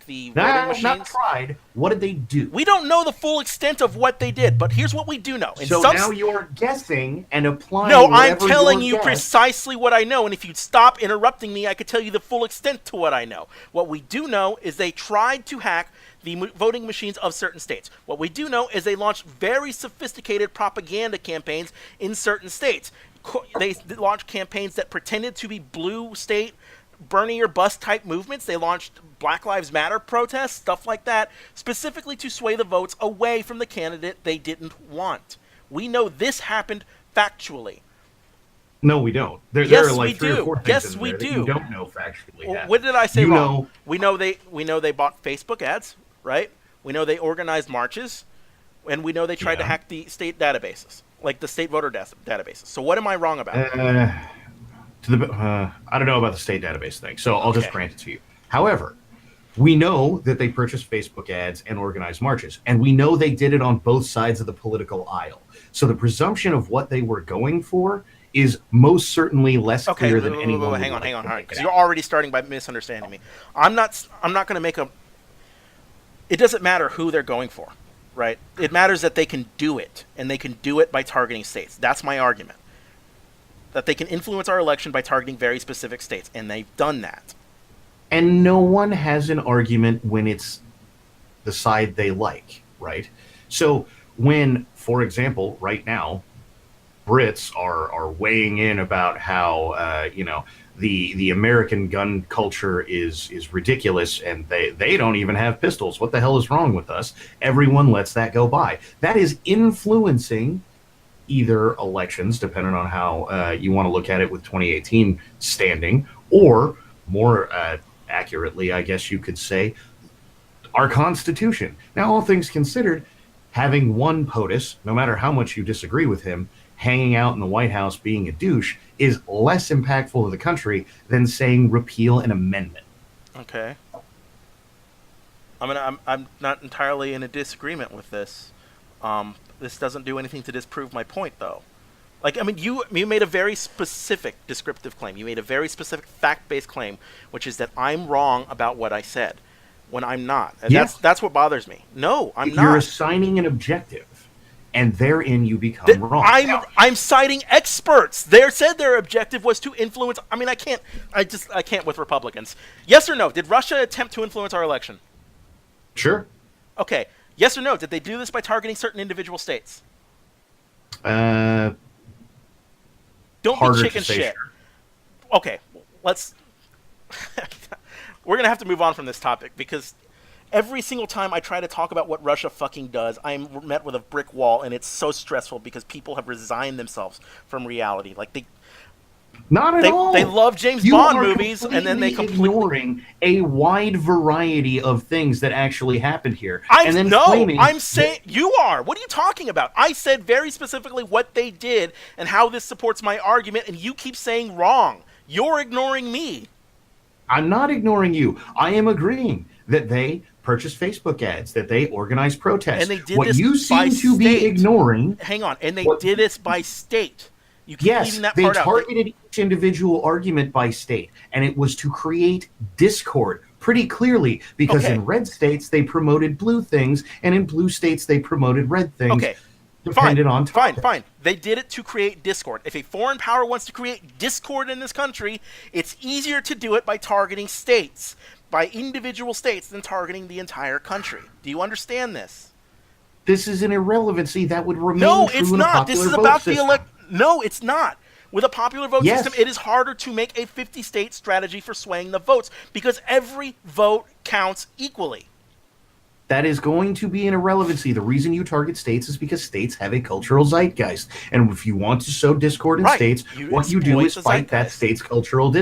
S2: the voting
S1: Nah,
S2: machines.
S1: not tried. What did they do?
S2: We don't know the full extent of what they did, but here's what we do know.
S1: So now you're guessing and applying.
S2: No, I'm
S1: whatever
S2: telling
S1: your
S2: you
S1: guess.
S2: precisely what I know, and if you'd stop interrupting me, I could tell you the full extent to what I know. What we do know is they tried to hack the voting machines of certain states. What we do know is they launched very sophisticated propaganda campaigns in certain states. They launched campaigns that pretended to be blue state Bernie or bust type movements. They launched Black Lives Matter protests, stuff like that, specifically to sway the votes away from the candidate they didn't want. We know this happened factually.
S1: No, we don't. There
S2: Yes,
S1: are like
S2: we
S1: three or
S2: do.
S1: four things
S2: Yes,
S1: in
S2: we
S1: there that
S2: do.
S1: you don't know factually.
S2: Well,
S1: happened.
S2: what did I say
S1: You
S2: wrong?
S1: know,
S2: We know they bought Facebook ads, right? We know they organized marches, and we know they tried to
S1: Yeah.
S2: hack the state databases, like the state voter databases. So what am I wrong about?
S1: I don't know about the state database thing, so I'll just
S2: Okay.
S1: grant it to you. However, we know that they purchased Facebook ads and organized marches, and we know they did it on both sides of the political aisle. So the presumption of what they were going for is most certainly less
S2: Okay,
S1: clear than anyone. would
S2: hang on,
S1: like
S2: hang on,
S1: to
S2: hang on,
S1: make it
S2: because you're
S1: out.
S2: already starting by misunderstanding me. I'm not going to make a. It doesn't matter who they're going for, right? It matters that they can do it, and they can do it by targeting states. That's my argument. That they can influence our election by targeting very specific states, and they've done that.
S1: And no one has an argument when it's the side they like, right? So when, for example, right now, Brits are weighing in about how the American gun culture is ridiculous, and they don't even have pistols. What the hell is wrong with us? Everyone lets that go by. That is influencing either elections, depending on how you want to look at it with 2018 standing, or more accurately, I guess you could say, our Constitution. Now, all things considered, having one POTUS, no matter how much you disagree with him, hanging out in the White House being a douche is less impactful to the country than saying repeal an amendment.
S2: Okay. I'm not entirely in a disagreement with this. This doesn't do anything to disprove my point, though. Like, I mean, you made a very specific descriptive claim. You made a very specific fact-based claim, which is that I'm wrong about what I said, when I'm not. And
S1: Yes.
S2: that's what bothers me. No, I'm
S1: You're
S2: not.
S1: assigning an objective, and therein you become wrong.
S2: I'm citing experts. They said their objective was to influence. I mean, I can't with Republicans. Yes or no? Did Russia attempt to influence our election?
S1: Sure.
S2: Okay. Yes or no? Did they do this by targeting certain individual states?
S1: Harder
S2: Don't be
S1: to
S2: chicken
S1: say
S2: shit.
S1: sure.
S2: Okay, let's. We're gonna have to move on from this topic, because every single time I try to talk about what Russia fucking does, I'm met with a brick wall, and it's so stressful because people have resigned themselves from reality. Like
S1: Not at all.
S2: they love James
S1: You
S2: Bond
S1: are
S2: movies, and then they completely
S1: ignoring a wide variety of things that actually happened here.
S2: I'm saying you are. What are you talking about? I said very specifically what they did and how this supports my argument, and you keep saying wrong. You're ignoring me.
S1: I'm not ignoring you. I am agreeing that they purchased Facebook ads, that they organized protests.
S2: And they did
S1: what
S2: this
S1: you
S2: by
S1: seem to be
S2: state.
S1: ignoring.
S2: Hang on, and they
S1: What-
S2: did this by state. You keep
S1: Yes,
S2: leaving that
S1: they
S2: part out.
S1: targeted each individual argument by state, and it was to create discord pretty clearly, because
S2: Okay.
S1: in red states they promoted blue things, and in blue states they promoted red things.
S2: Okay.
S1: Depended on topic.
S2: Fine. They did it to create discord. If a foreign power wants to create discord in this country, it's easier to do it by targeting states, by individual states, than targeting the entire country. Do you understand this?
S1: This is an irrelevancy that would remain
S2: No,
S1: true
S2: it's
S1: in a
S2: not.
S1: popular
S2: This is
S1: vote
S2: about the
S1: system.
S2: No, it's not. With a popular vote
S1: Yes.
S2: system, it is harder to make a 50-state strategy for swaying the votes, because every vote counts equally.
S1: That is going to be an irrelevancy. The reason you target states is because states have a cultural zeitgeist. And if you want to sow discord in
S2: Right.
S1: states,
S2: You
S1: what you do
S2: exploit
S1: is
S2: the
S1: fight that
S2: zeitgeist.
S1: state's cultural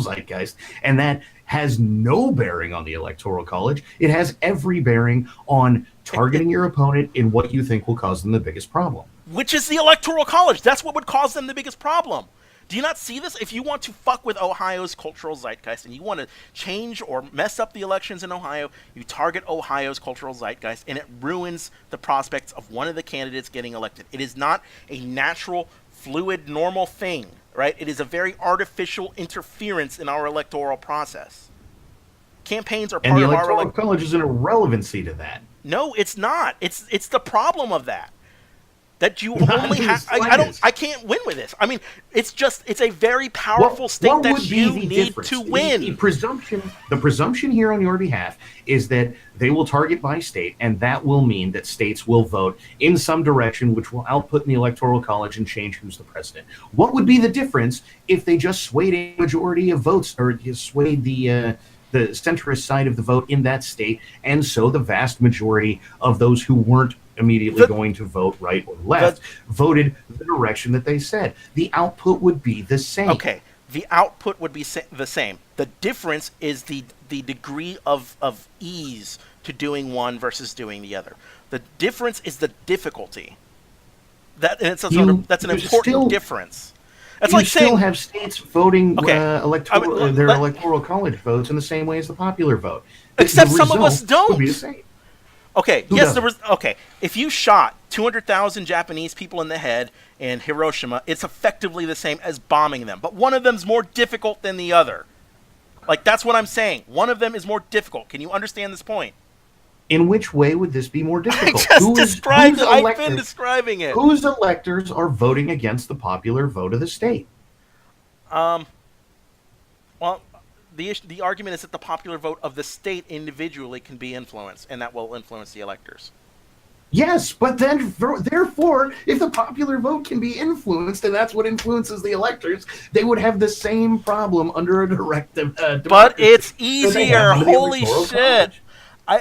S1: zeitgeist. And that has no bearing on the Electoral College. It has every bearing on targeting your opponent in what you think will cause them the biggest problem.
S2: Which is the Electoral College. That's what would cause them the biggest problem. Do you not see this? If you want to fuck with Ohio's cultural zeitgeist and you want to change or mess up the elections in Ohio, you target Ohio's cultural zeitgeist and it ruins the prospects of one of the candidates getting elected. It is not a natural, fluid, normal thing, right? It is a very artificial interference in our electoral process. Campaigns are
S1: And the
S2: part of our
S1: Electoral College is an irrelevancy to that.
S2: No, it's not. It's the problem of that. That you
S1: Not
S2: only
S1: in the
S2: have.
S1: slightest.
S2: I can't win with this. I mean, it's a very powerful
S1: What,
S2: state
S1: what
S2: that
S1: would
S2: you
S1: be the
S2: need
S1: difference?
S2: to
S1: The
S2: win.
S1: presumption here on your behalf is that they will target by state, and that will mean that states will vote in some direction, which will output in the Electoral College and change who's the president. What would be the difference if they just swayed a majority of votes, or swayed the centrist side of the vote in that state, and so the vast majority of those who weren't immediately
S2: The
S1: going to vote right or
S2: the
S1: left voted the direction that they said? The output would be the same.
S2: okay, the output would be the same. The difference is the degree of ease to doing one versus doing the other. The difference is the difficulty. That's an
S1: You
S2: important
S1: still
S2: difference. That's
S1: you
S2: like
S1: still
S2: saying,
S1: have states voting
S2: okay,
S1: their electoral college votes in the same way as the popular vote. The
S2: except some of us
S1: result would be the
S2: don't.
S1: same.
S2: Okay,
S1: Who
S2: yes, there
S1: doesn't?
S2: was. Okay, if you shot 200,000 Japanese people in the head in Hiroshima, it's effectively the same as bombing them. But one of them's more difficult than the other. Like, that's what I'm saying. One of them is more difficult. Can you understand this point?
S1: In which way would this be more
S2: I
S1: difficult?
S2: just described
S1: Whose
S2: it. I've been describing it.
S1: whose electors are voting against the popular vote of the state?
S2: Um, well, the argument is that the popular vote of the state individually can be influenced, and that will influence the electors.
S1: Yes, but then, therefore, if the popular vote can be influenced, and that's what influences the electors, they would have the same problem under a
S2: But
S1: democracy
S2: it's
S1: that they have
S2: easier.
S1: under the
S2: Holy
S1: electoral
S2: shit!
S1: college.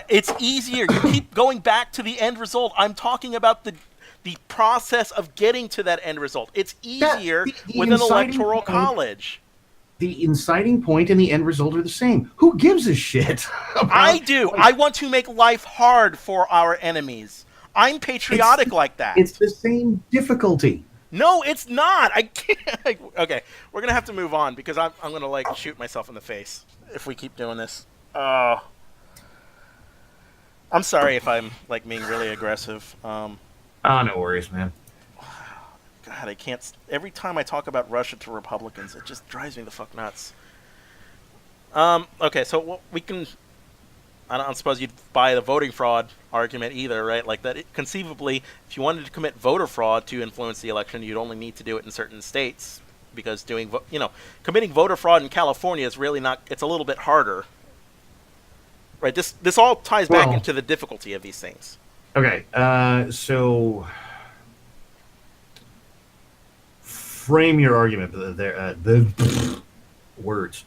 S2: It's easier. You keep going back to the end result. I'm talking about the process of getting to that end result. It's
S1: Yeah,
S2: easier
S1: the
S2: with an
S1: inciting
S2: electoral
S1: point,
S2: college.
S1: the inciting point and the end result are the same. Who gives a shit
S2: I
S1: about
S2: do.
S1: like
S2: I want to make life hard for our enemies. I'm
S1: it's
S2: patriotic like
S1: it's
S2: that.
S1: the same difficulty.
S2: No, it's not. I can't. Okay, we're gonna have to move on because I'm gonna like shoot myself in the face if we keep doing this. I'm sorry if I'm like being really aggressive.
S1: Ah, no worries, man.
S2: God, I can't. Every time I talk about Russia to Republicans, it just drives me the fuck nuts. Okay, so we can. I don't suppose you'd buy the voting fraud argument either, right? Like that. Conceivably, if you wanted to commit voter fraud to influence the election, you'd only need to do it in certain states because committing voter fraud in California is really not. It's a little bit harder, right? This all ties back
S1: Well,
S2: into the difficulty of these things.
S1: okay, so frame your argument there. The words.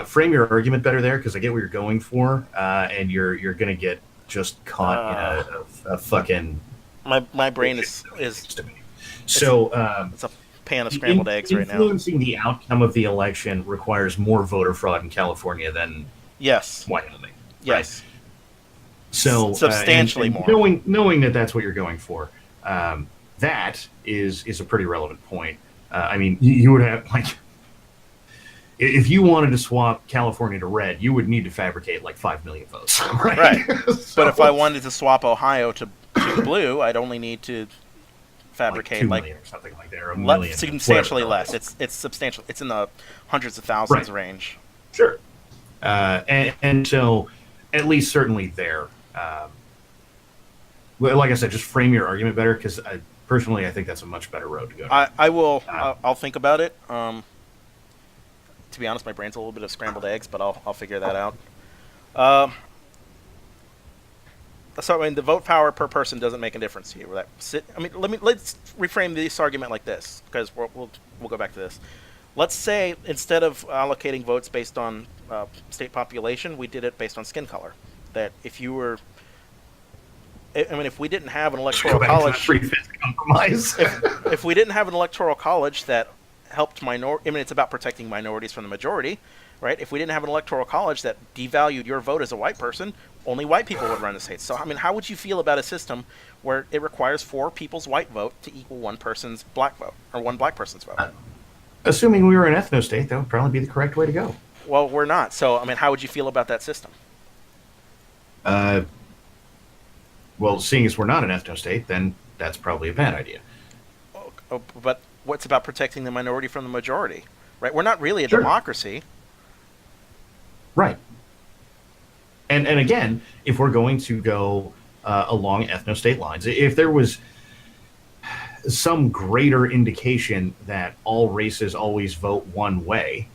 S1: Frame your argument better there, because I get what you're going for, and you're gonna get just caught in a fucking
S2: My brain
S1: bullshit
S2: is
S1: to me. So
S2: it's a pan of scrambled eggs right now.
S1: influencing the outcome of the election requires more voter fraud in California than
S2: Yes.
S1: Wyoming.
S2: Yes.
S1: Right? So
S2: Substantially
S1: and
S2: more.
S1: knowing that that's what you're going for, that is a pretty relevant point. I mean, you would have like. If you wanted to swap California to red, you would need to fabricate like 5 million votes, right?
S2: Right.
S1: So,
S2: But if I wanted to swap Ohio to blue, I'd only need to
S1: like
S2: fabricate
S1: 2
S2: like
S1: million or something like that, or a million,
S2: substantially
S1: whatever.
S2: less. It's substantial. It's in the hundreds of thousands
S1: Right.
S2: range.
S1: Sure. And so, at least certainly there. Well, like I said, just frame your argument better, because personally, I think that's a much better road to go down.
S2: I will.
S1: Uh,
S2: I'll think about it. To be honest, my brain's a little bit of scrambled eggs, but I'll figure that out. So I mean, the vote power per person doesn't make a difference here. Let's reframe this argument like this, because we'll go back to this. Let's say instead of allocating votes based on state population, we did it based on skin color. That if you were I mean, if we didn't have an
S1: Just go
S2: electoral
S1: back to that
S2: college,
S1: three-fifths compromise.
S2: if we didn't have an electoral college that helped I mean, it's about protecting minorities from the majority, right? If we didn't have an electoral college that devalued your vote as a white person, only white people would run the states. So, I mean, how would you feel about a system where it requires 4 people's white vote to equal 1 person's black vote, or 1 black person's vote?
S1: Assuming we were an ethno-state, that would probably be the correct way to go.
S2: Well, we're not. So, I mean, how would you feel about that system?
S1: Uh, well, seeing as we're not an ethno-state, then that's probably a bad idea.
S2: But what's about protecting the minority from the majority, right? We're not really a
S1: Sure.
S2: democracy.
S1: Right. And again, if we're going to go along ethno-state lines, if there was some greater indication that all races always vote one way,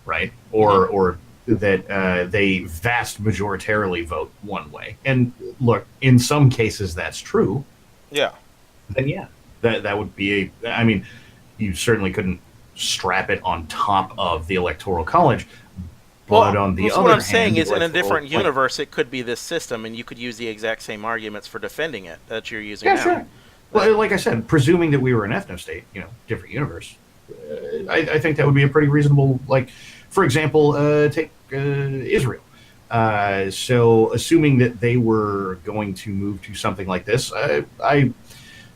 S1: right, or that they vast majoritarily vote one way, and look, in some cases that's true,
S2: Yeah.
S1: then yeah, that would be a. I mean, you certainly couldn't strap it on top of the Electoral College. But on the other
S2: what I'm
S1: hand,
S2: saying is, in a
S1: electoral,
S2: different
S1: like,
S2: universe, it could be this system, and you could use the exact same arguments for defending it that you're using
S1: yeah,
S2: now.
S1: sure. Well, like I said, presuming that we were an ethno-state, different universe, I think that would be a pretty reasonable. Like, for example, take Israel. So, assuming that they were going to move to something like this,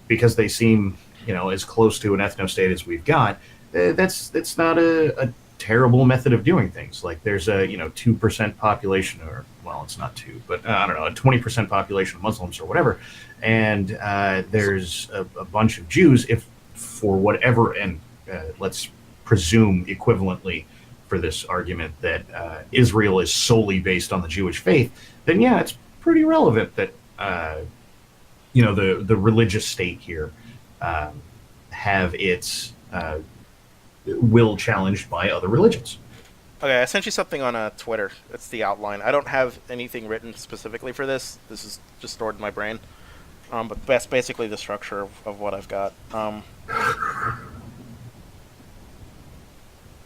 S1: because they seem, as close to an ethno-state as we've got, that's not a terrible method of doing things. Like, there's a 2% population, or well, it's not 2, but I don't know, a 20% population of Muslims or whatever, and there's a bunch of Jews. If for whatever, and let's presume equivalently for this argument that Israel is solely based on the Jewish faith, then yeah, it's pretty relevant that the religious state here have its will challenged by other religions.
S2: Okay, I sent you something on Twitter. It's the outline. I don't have anything written specifically for this. This is just stored in my brain. But that's basically the structure of what I've got.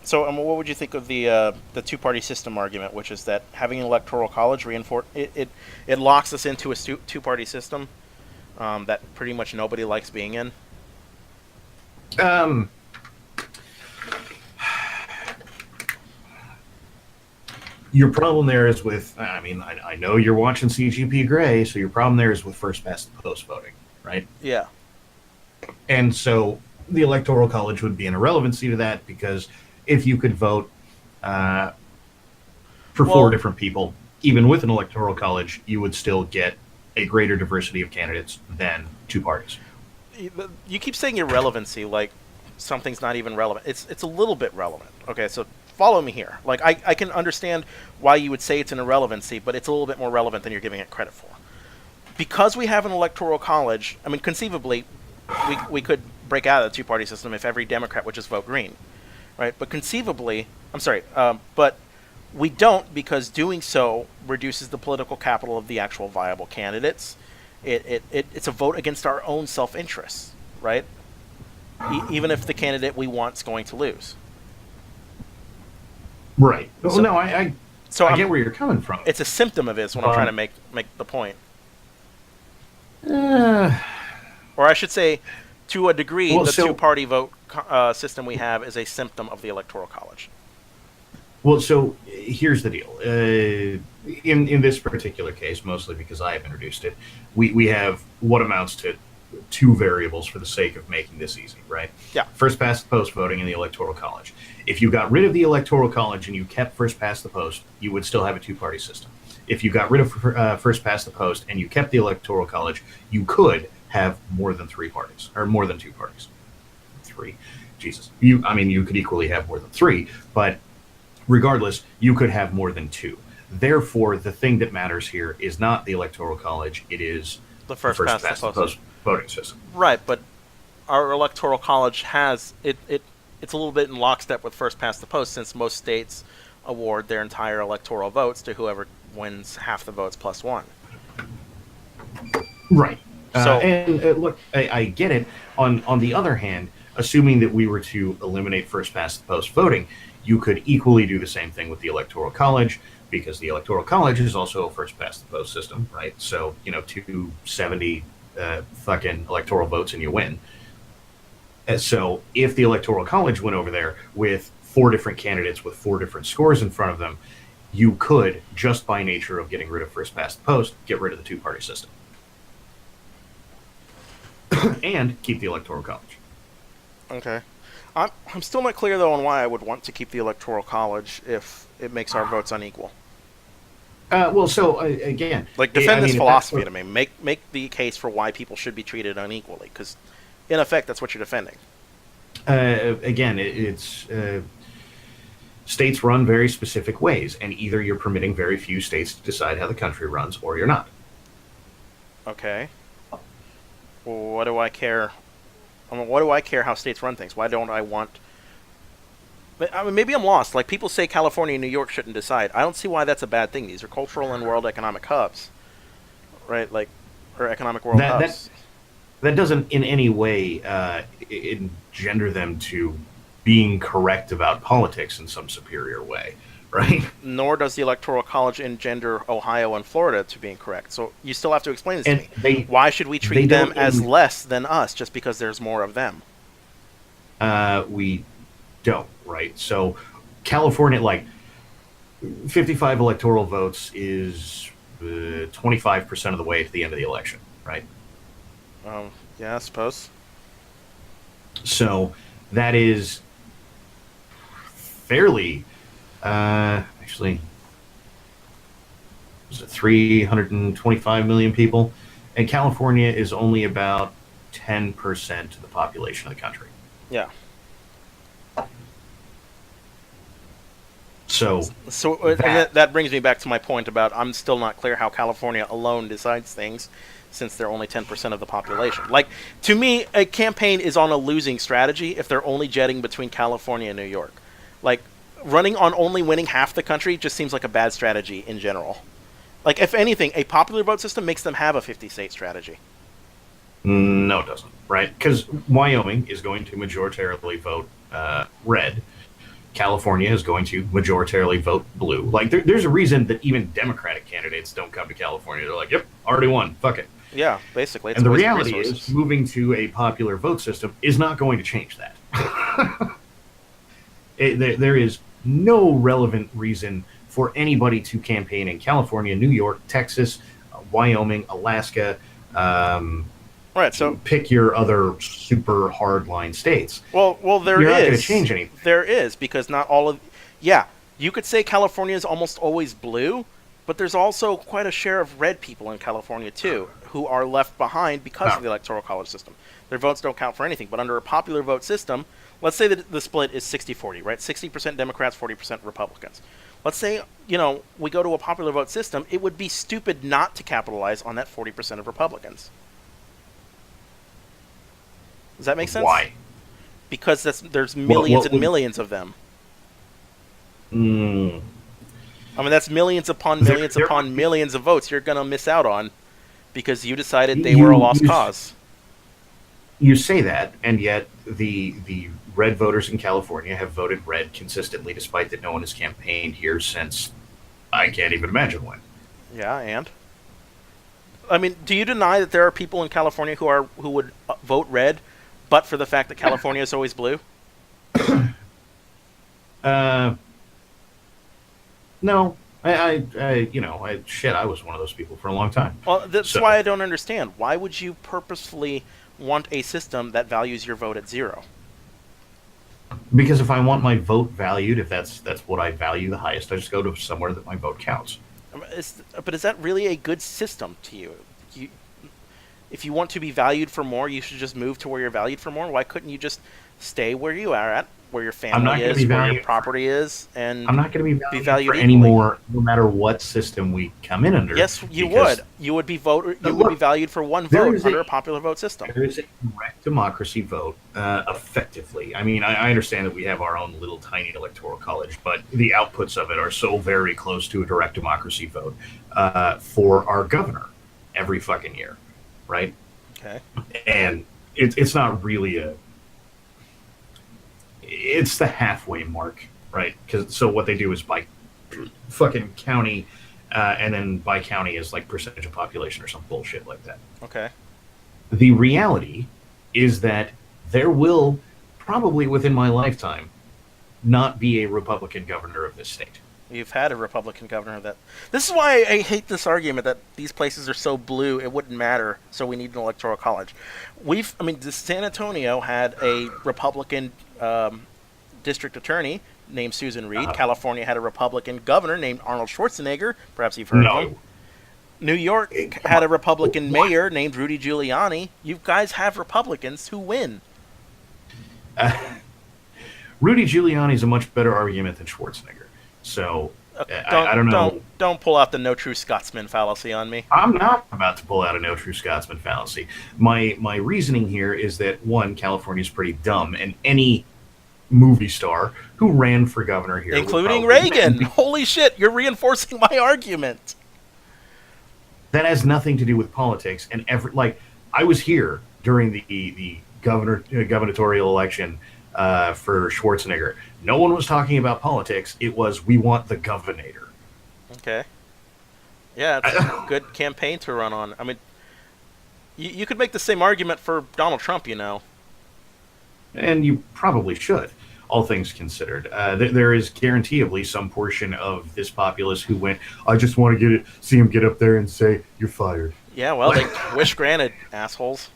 S2: So, what would you think of the two-party system argument, which is that having an electoral college it locks us into a two-party system that pretty much nobody likes being in?
S1: Your problem there is with, I know you're watching CGP Grey, so your problem there is with first past the post voting, right?
S2: Yeah.
S1: And so the Electoral College would be an irrelevancy to that, because if you could vote for 4 different people, even with an Electoral College, you would still get a greater diversity of candidates than 2 parties.
S2: You keep saying irrelevancy, like something's not even relevant. It's a little bit relevant. Okay, so follow me here. Like, I can understand why you would say it's an irrelevancy, but it's a little bit more relevant than you're giving it credit for. Because we have an electoral college, I mean, conceivably, we could break out of the two-party system if every Democrat would just vote green, right? But conceivably, but we don't, because doing so reduces the political capital of the actual viable candidates. It's a vote against our own self-interests, right? Even if the candidate we want is going to lose.
S1: Right.
S2: So,
S1: no, I get where you're coming from.
S2: It's a symptom of it is what I'm trying to make the point. Or I should say, to a degree, the two-party vote system we have is a symptom of the Electoral College.
S1: Well, so here's the deal. In this particular case, mostly because I have introduced it, we have what amounts to 2 variables for the sake of making this easy, right?
S2: Yeah.
S1: First past the post voting in the Electoral College. If you got rid of the Electoral College and you kept first past the post, you would still have a 2-party system. If you got rid of first past the post and you kept the Electoral College, you could have more than 3 parties, or more than 2 parties. 3. Jesus. You could equally have more than 3, but regardless, you could have more than 2. Therefore, the thing that matters here is not the Electoral College, it is
S2: the first past the post
S1: voting system.
S2: Right, but our Electoral College has it's a little bit in lockstep with first past the post, since most states award their entire electoral votes to whoever wins half the votes plus 1.
S1: Right.
S2: So,
S1: look, I get it. On the other hand, assuming that we were to eliminate first past the post voting, you could equally do the same thing with the Electoral College, because the Electoral College is also a first past the post system, right? So 270 fucking electoral votes and you win. And so if the Electoral College went over there with four different candidates with four different scores in front of them, you could, just by nature of getting rid of first past the post, get rid of the two-party system and keep the Electoral College.
S2: Okay. I'm still not clear, though, on why I would want to keep the Electoral College if it makes our votes unequal.
S1: Again,
S2: Like, defend this philosophy to me. Make the case for why people should be treated unequally, because, in effect, that's what you're defending.
S1: Again, it's states run very specific ways, and either you're permitting very few states to decide how the country runs, or you're not.
S2: Okay. Well, what do I care? What do I care how states run things? Why don't I want... I mean, maybe I'm lost. Like, people say California and New York shouldn't decide. I don't see why that's a bad thing. These are cultural and world economic hubs, right? Like, or economic world hubs.
S1: That doesn't in any way engender them to being correct about politics in some superior way, right?
S2: Nor does the Electoral College engender Ohio and Florida to being correct. So you still have to explain this to me. Why should we treat them as less than us just because there's more of them?
S1: We don't, right? So California, like 55 electoral votes is 25% of the way to the end of the election, right?
S2: Yeah, I suppose.
S1: So that is fairly, actually, was it 325 million people? And California is only about 10% of the population of the country.
S2: Yeah.
S1: So
S2: that brings me back to my point about I'm still not clear how California alone decides things, since they're only 10% of the population. Like, to me, a campaign is on a losing strategy if they're only jetting between California and New York. Like, running on only winning half the country just seems like a bad strategy in general. Like, if anything, a popular vote system makes them have a 50-state strategy.
S1: No, it doesn't, right? Because Wyoming is going to majoritarily vote red. California is going to majoritarily vote blue. Like, there's a reason that even Democratic candidates don't come to California. They're like, yep, already won, fuck it.
S2: Yeah, basically.
S1: And the reality is, moving to a popular vote system is not going to change that. There is no relevant reason for anybody to campaign in California, New York, Texas, Wyoming, Alaska.
S2: Right, so
S1: pick your other super hardline states.
S2: Well, there
S1: You're
S2: is.
S1: not going to change anything.
S2: There is, because not all of... Yeah, you could say California is almost always blue, but there's also quite a share of red people in California, too, who are left behind because of the Electoral College system. Their votes don't count for anything, but under a popular vote system, let's say that the split is 60-40, right? 60% Democrats, 40% Republicans. Let's say, we go to a popular vote system, it would be stupid not to capitalize on that 40% of Republicans. Does that make sense?
S1: Why?
S2: Because there's millions and millions of them. I mean, that's millions upon millions upon millions of votes you're going to miss out on because you decided they were a lost cause.
S1: You say that, and yet the red voters in California have voted red consistently, despite that no one has campaigned here since I can't even imagine when.
S2: Yeah, and? I mean, do you deny that there are people in California who would vote red, but for the fact that California is always blue?
S1: No. I was one of those people for a long time.
S2: Well, that's why I don't understand. Why would you purposefully want a system that values your vote at 0?
S1: Because if I want my vote valued, if that's what I value the highest, I just go to somewhere that my vote counts.
S2: But is that really a good system to you? If you want to be valued for more, you should just move to where you're valued for more. Why couldn't you just stay where you are at, where your family is, where your property is, and
S1: I'm not going to be valued for
S2: equally.
S1: any more, no matter what system we come in under.
S2: Yes, you would. You would be be valued for one vote under a popular vote system.
S1: There is a direct democracy vote, effectively. I mean, I understand that we have our own little tiny electoral college, but the outputs of it are so very close to a direct democracy vote for our governor every fucking year. Right?
S2: Okay.
S1: And it's not really it's the halfway mark, right? So what they do is by fucking county, and then by county is like percentage of population or some bullshit like that.
S2: Okay.
S1: The reality is that there will probably within my lifetime not be a Republican governor of this state.
S2: You've had a Republican governor that. This is why I hate this argument that these places are so blue it wouldn't matter, so we need an electoral college. I mean, San Antonio had a Republican district attorney named Susan Reed. California had a Republican governor named Arnold Schwarzenegger. Perhaps you've heard of him.
S1: No.
S2: New York had a Republican mayor named Rudy Giuliani. You guys have Republicans who win.
S1: Rudy Giuliani is a much better argument than Schwarzenegger. So I don't know.
S2: Don't pull out the no true Scotsman fallacy on me.
S1: I'm not about to pull out a no true Scotsman fallacy. My reasoning here is that one, California is pretty dumb, and any movie star who ran for governor here,
S2: including Reagan. Holy shit, you're reinforcing my argument.
S1: That has nothing to do with politics. And I was here during the gubernatorial election for Schwarzenegger. No one was talking about politics. It was, we want the governor.
S2: Okay. Yeah, it's a good campaign to run on. I mean, you could make the same argument for Donald Trump, you know.
S1: And you probably should, all things considered. There is guaranteeably some portion of this populace who went, I just want to see him get up there and say, you're fired.
S2: Yeah, well, they wish granted, assholes.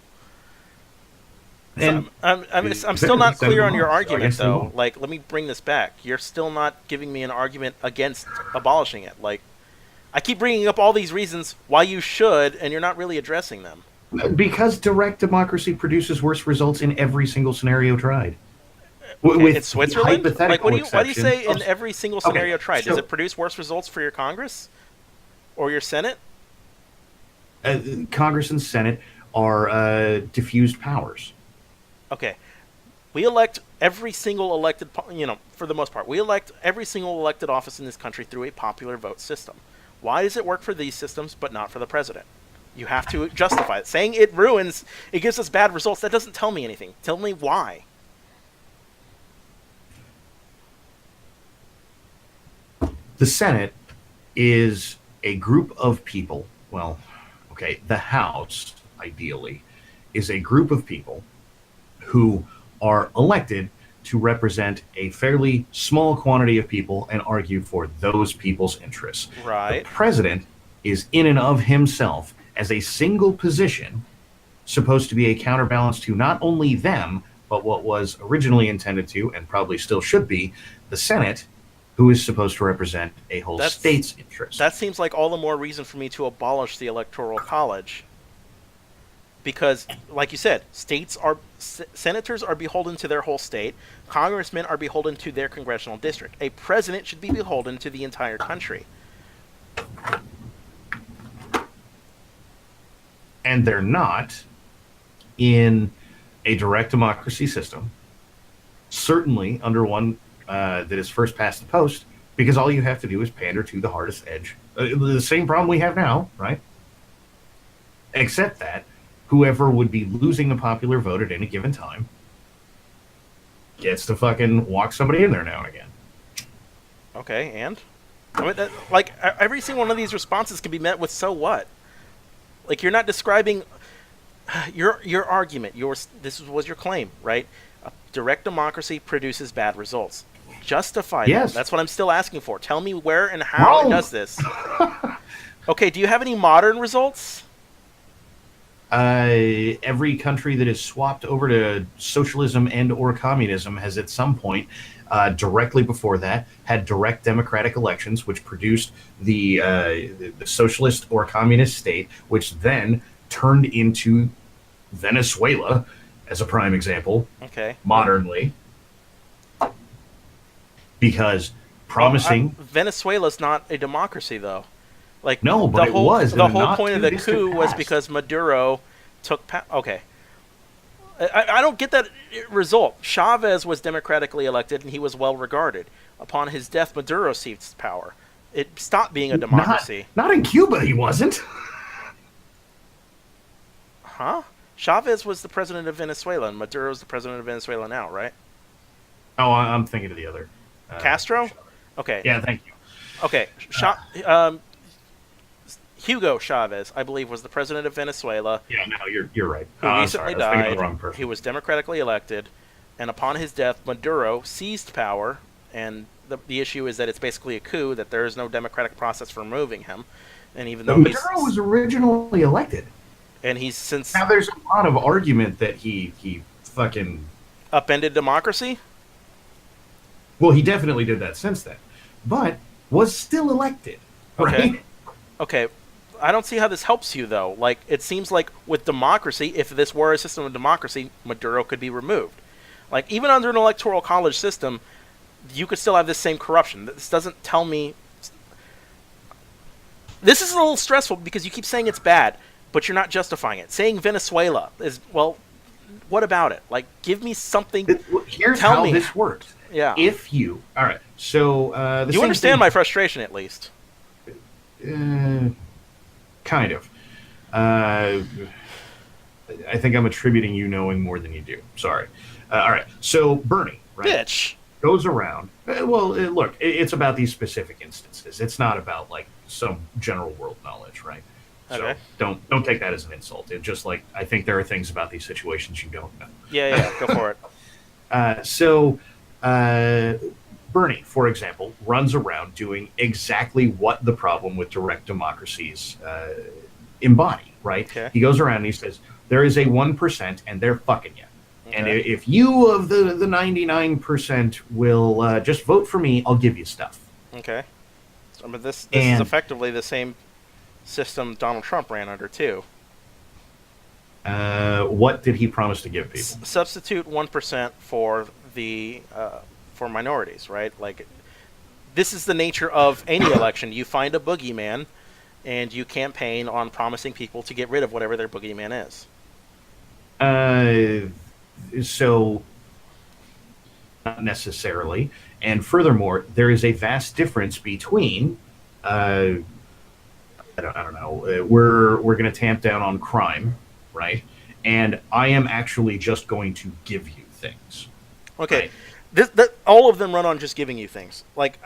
S2: And so I'm still not clear on your argument, though. Like, let me bring this back. You're still not giving me an argument against abolishing it. Like, I keep bringing up all these reasons why you should, and you're not really addressing them.
S1: Because direct democracy produces worse results in every single scenario tried.
S2: Okay, in Switzerland? Like, why do you say in every single scenario tried? Does it produce worse results for your Congress? Or your Senate?
S1: Congress and Senate are diffused powers.
S2: Okay. We elect every single elected, for the most part, we elect every single elected office in this country through a popular vote system. Why does it work for these systems but not for the president? You have to justify it. Saying it gives us bad results, that doesn't tell me anything. Tell me why.
S1: The Senate is a group of people, the House, ideally, is a group of people who are elected to represent a fairly small quantity of people and argue for those people's interests.
S2: Right.
S1: The president is in and of himself, as a single position, supposed to be a counterbalance to not only them, but what was originally intended to, and probably still should be, the Senate, who is supposed to represent a whole state's interest.
S2: That seems like all the more reason for me to abolish the Electoral College. Because, like you said, senators are beholden to their whole state. Congressmen are beholden to their congressional district. A president should be beholden to the entire country.
S1: And they're not in a direct democracy system, certainly under one that is first past the post, because all you have to do is pander to the hardest edge. The same problem we have now, right? Except that whoever would be losing the popular vote at any given time gets to fucking walk somebody in there now and again.
S2: Okay, and? I mean, every single one of these responses can be met with "so what?" Like, you're not describing your argument. This was your claim, right? Direct democracy produces bad results. Justify that. That's what I'm still asking for. Tell me where and how it does this. Okay, do you have any modern results?
S1: Every country that is swapped over to socialism and or communism has at some point, directly before that, had direct democratic elections, which produced the socialist or communist state, which then turned into Venezuela, as a prime example, modernly. Because promising...
S2: Venezuela's not a democracy, though. Like,
S1: no, but it was.
S2: The whole point of the coup was because Maduro took... Okay. I don't get that result. Chavez was democratically elected, and he was well regarded. Upon his death, Maduro seized power. It stopped being a democracy.
S1: Not in Cuba, he wasn't.
S2: Huh? Chavez was the president of Venezuela, and Maduro's the president of Venezuela now, right?
S1: Oh, I'm thinking of the other.
S2: Castro? Okay.
S1: Yeah, thank you.
S2: Okay, Hugo Chavez, I believe, was the president of Venezuela
S1: Yeah, no, you're right.
S2: who
S1: I'm sorry,
S2: recently
S1: I was thinking of the
S2: died.
S1: wrong
S2: He
S1: person.
S2: was democratically elected, and upon his death, Maduro seized power. And the issue is that it's basically a coup, that there is no democratic process for removing him. And even though
S1: Maduro was originally elected.
S2: he's since
S1: Now, there's a lot of argument that he fucking
S2: upended democracy.
S1: well, he definitely did that since then, but was still elected,
S2: Okay,
S1: right?
S2: okay. I don't see how this helps you though. Like it seems like with democracy, if this were a system of democracy, Maduro could be removed. Like even under an electoral college system, you could still have this same corruption. This doesn't tell me. This is a little stressful because you keep saying it's bad, but you're not justifying it. Saying Venezuela is, well, what about it? Like, give me something.
S1: Here's
S2: Tell
S1: how
S2: me.
S1: this works.
S2: Yeah.
S1: If you all right, so the
S2: You
S1: same
S2: understand
S1: thing,
S2: my frustration at least.
S1: kind of. Uh, I think I'm attributing you knowing more than you do. Sorry. All right. So Bernie, right,
S2: Bitch.
S1: goes around. Well, look, it's about these specific instances. It's not about like some general world knowledge, right? So
S2: Okay.
S1: don't take that as an insult. It's just like I think there are things about these situations you don't know.
S2: Yeah, go for it.
S1: Bernie, for example, runs around doing exactly what the problem with direct democracies embody, right?
S2: Okay.
S1: He goes around and he says, there is a 1% and they're fucking you. And
S2: Okay.
S1: if you of the 99% will just vote for me, I'll give you stuff.
S2: Okay. So, but this is
S1: And
S2: effectively the same system Donald Trump ran under too.
S1: what did he promise to give people?
S2: Substitute 1% for the for minorities, right? Like this is the nature of any election. You find a boogeyman, and you campaign on promising people to get rid of whatever their boogeyman is.
S1: So not necessarily. And furthermore, there is a vast difference between I don't know. We're going to tamp down on crime, right? And I am actually just going to give you things.
S2: Okay,
S1: Right?
S2: all of them run on just giving you things. Like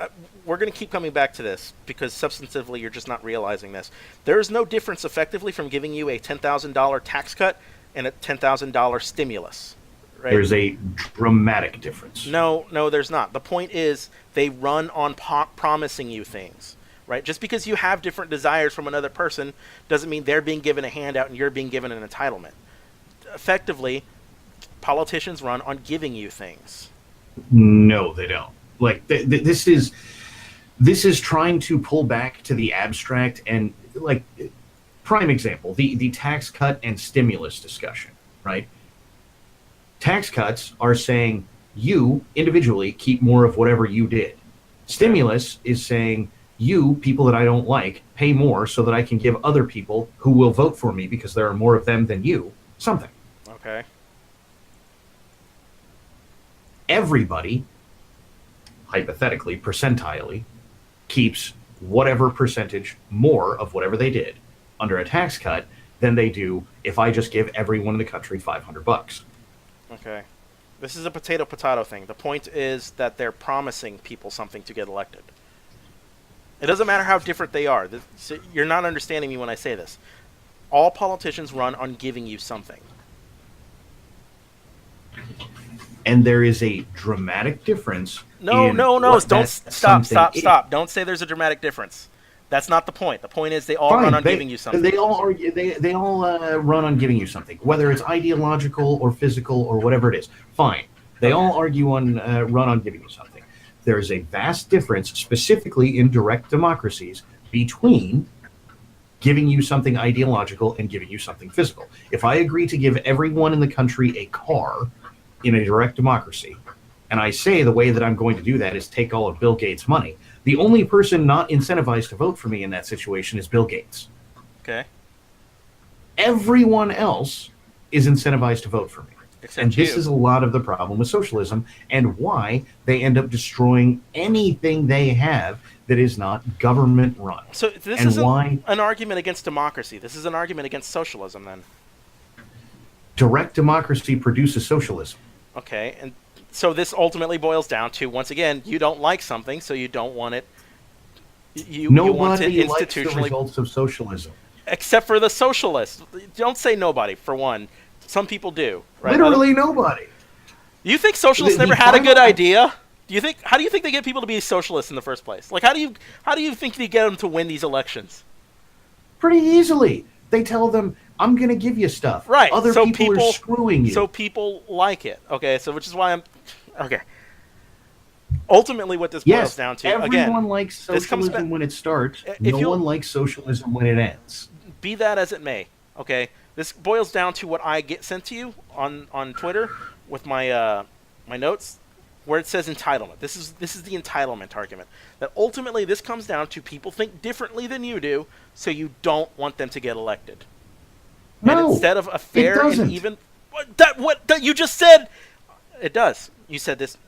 S2: we're going to keep coming back to this because substantively you're just not realizing this. There is no difference effectively from giving you a $10,000 tax cut and a $10,000 stimulus. Right?
S1: There's a dramatic difference.
S2: No, there's not. The point is they run on promising you things. Right? Just because you have different desires from another person doesn't mean they're being given a handout and you're being given an entitlement. Effectively, politicians run on giving you things.
S1: No, they don't. Like this is trying to pull back to the abstract and like prime example, the tax cut and stimulus discussion, right? Tax cuts are saying you individually keep more of whatever you did. Stimulus is saying you, people that I don't like, pay more so that I can give other people who will vote for me because there are more of them than you something.
S2: Okay.
S1: Everybody, hypothetically, percentilely, keeps whatever percentage more of whatever they did under a tax cut than they do if I just give everyone in the country $500.
S2: Okay. This is a potato thing. The point is that they're promising people something to get elected. It doesn't matter how different they are. You're not understanding me when I say this. All politicians run on giving you something.
S1: And there is a dramatic difference.
S2: No.
S1: What
S2: Don't
S1: that
S2: stop.
S1: something is.
S2: Don't say there's a dramatic difference. That's not the point. The point is they all
S1: Fine,
S2: run on giving you something.
S1: They all argue. They all run on giving you something, whether it's ideological or physical or whatever it is. Fine, they all argue on run on giving you something. There is a vast difference, specifically in direct democracies, between giving you something ideological and giving you something physical. If I agree to give everyone in the country a car in a direct democracy, and I say the way that I'm going to do that is take all of Bill Gates' money, the only person not incentivized to vote for me in that situation is Bill Gates.
S2: Okay.
S1: Everyone else is incentivized to vote for me.
S2: Except
S1: and this
S2: you.
S1: is a lot of the problem with socialism and why they end up destroying anything they have that is not government run.
S2: So this
S1: and
S2: isn't
S1: why
S2: an argument against democracy. This is an argument against socialism then.
S1: direct democracy produces socialism.
S2: Okay, and so this ultimately boils down to, once again, you don't like something, so you don't want it You want to
S1: Nobody likes the
S2: institutionally,
S1: results of socialism.
S2: except for the socialists. Don't say nobody, for one. Some people do, right?
S1: Literally nobody.
S2: You think socialists
S1: The
S2: never had a
S1: final
S2: good idea? How do you think they get people to be socialists in the first place? Like, how do you think they get them to win these elections?
S1: pretty easily. They tell them, "I'm going to give you stuff."
S2: Right.
S1: Other
S2: So
S1: people are screwing you.
S2: so people like it. Okay. So which is why I'm okay. Ultimately, what this boils
S1: Yes,
S2: down to,
S1: everyone
S2: again,
S1: likes
S2: this comes
S1: socialism
S2: back.
S1: when it starts.
S2: If
S1: No
S2: you'll
S1: one likes socialism when it ends.
S2: be that as it may, okay, this boils down to what I get sent to you on Twitter with my notes, where it says entitlement. This is the entitlement argument. That ultimately this comes down to people think differently than you do, so you don't want them to get elected. And
S1: No,
S2: instead of a
S1: it
S2: fair and
S1: doesn't.
S2: even that you just said, it does. You said this.